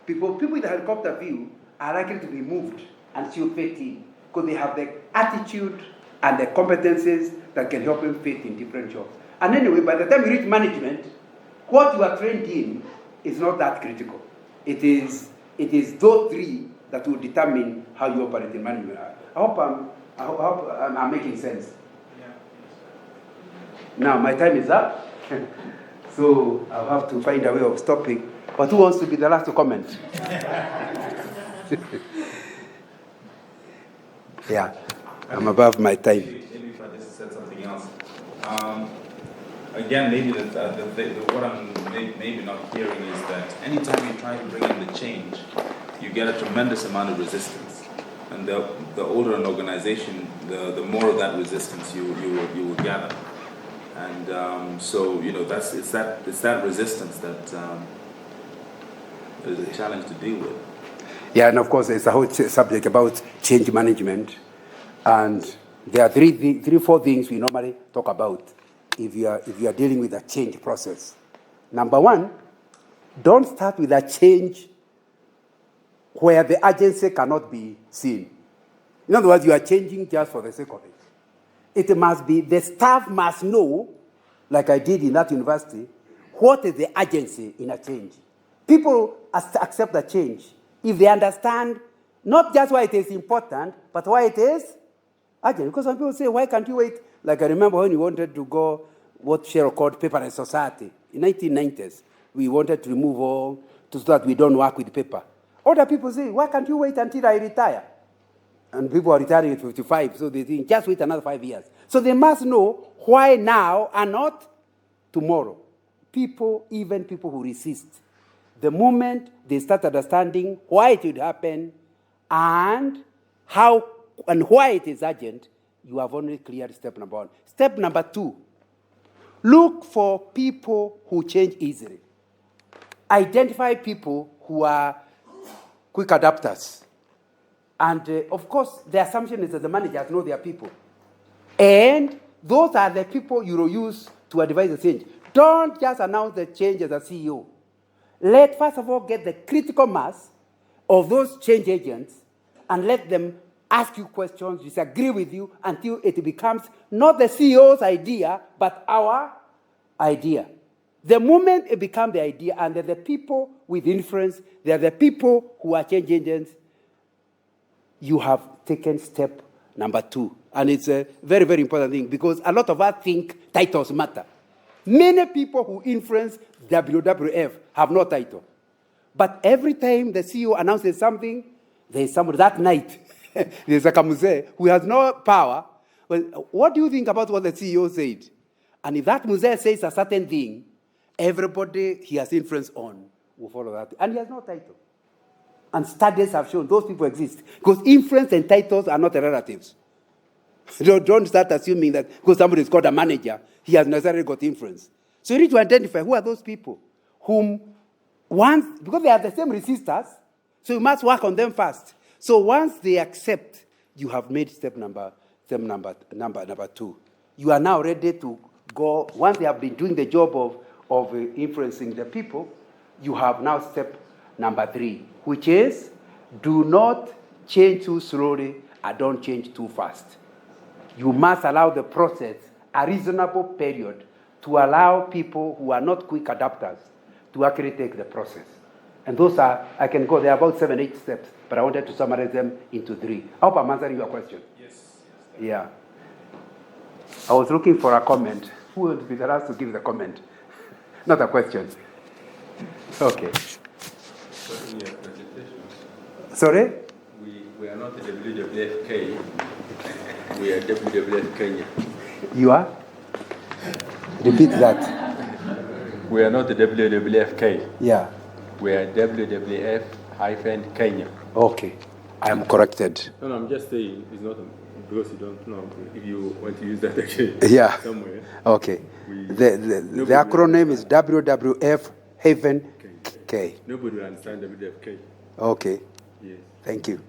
People with a helicopter view are likely to be moved and still fit in because they have the attitude and the competencies that can help them fit in different jobs. And anyway, by the time you reach management, what you are trained in is not that critical. It is those three that will determine how you operate in management. I hope I'm making sense. Yeah. Now, my time is up. So I'll have to find a way of stopping. But who wants to be the last to comment? Yeah, I'm above my time. Maybe if I just said something else. Again, maybe what I'm maybe not hearing is that anytime you try to bring in the change, you get a tremendous amount of resistance. And the older an organization, the more of that resistance you will gather. And so it's that resistance that is a challenge to deal with. Yeah, and of course it's a whole subject about change management, and there are three, four things we normally talk about if you are dealing with a change process. Number one, don't start with a change where the agency cannot be seen. In other words, you are changing just for the sake of it. It must be, the staff must know, like I did in that university, what is the agency in a change. People accept the change if they understand not just why it is important, but why it is urgent. Because some people say, why can't you wait? Like I remember when we wanted to go what Cheryl called paperless society. In 1990s, we wanted to remove all, so that we don't work with paper. Other people say, why can't you wait until I retire? And people are retiring at 55, so they think, just wait another 5 years. So they must know why now and not tomorrow. Even people who resist, the moment they start understanding why it would happen and how and why it is urgent, you have only cleared step number one. Step number two, look for people who change easily. Identify people who are quick adapters. And of course, the assumption is that the managers know their people. And those are the people you will use to advise the change. Don't just announce the change as a CEO. Let, first of all, get the critical mass of those change agents and let them ask you questions, disagree with you, until it becomes not the CEO's idea, but our idea. The moment it becomes the idea, and they're the people with influence, they're the people who are change agents, you have taken step number two. And it's a very, very important thing, because a lot of us think titles matter. Many people who influence WWF have no title. But every time the CEO announces something, there's somebody that night, there's a Kamuse who has no power. Well, what do you think about what the CEO said? And if that Muse says a certain thing, everybody he has influence on will follow that. And he has no title. And studies have shown those people exist. Because influence and titles are not relatives. Don't start assuming that because somebody is called a manager, he has necessarily got influence. So you need to identify who are those people whom once, because they are the same resistors, so you must work on them first. So once they accept, you have made step number 2. You are now ready to go. Once they have been doing the job of influencing the people, you have now step number 3, which is do not change too slowly and don't change too fast. You must allow the process a reasonable period to allow people who are not quick adapters to actually take the process. And those are, I can go, there are about 7-8 steps, but I wanted to summarize them into 3. I hope I'm answering your question. Yes. Yeah. I was looking for a comment. Who would be the last to give the comment? Not a question. Okay. Sorry? We are not the WWF we are WWF Kenya. You are? Repeat that. We are not the WWF Yeah. We are WWF-Kenya. Okay. I am corrected. No, I'm just saying it's not because you don't know if you want to use that actually. Yeah. Somewhere. Okay. The acronym is WWF-K. Nobody will understand WWF. Okay. Yes. Thank you.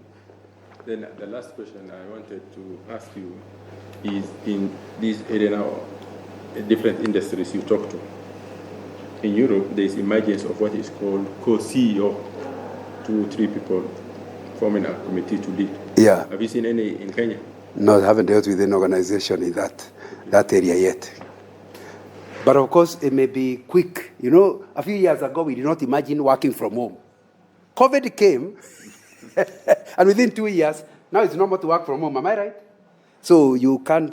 Then the last question I wanted to ask you is in this area now, different industries you talk to. In Europe, there is emergence of what is called co-CEO, 2 or 3 people forming a committee to lead. Yeah. Have you seen any in Kenya? No, I haven't dealt with an organization in that area yet. But of course, it may be quick. You know, a few years ago, we did not imagine working from home. COVID came, and within 2 years, now it's normal to work from home. Am I right? So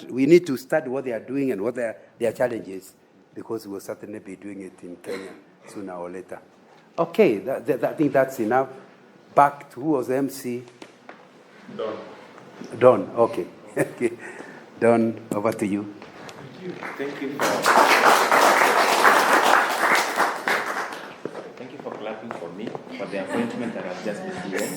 we need to study what they are doing and what their challenges, because we will certainly be doing it in Kenya sooner or later. Okay, I think that's enough. Back to who was the MC? Don, okay. Don, over to you. Thank you for clapping for me for the appointment that I've just been given.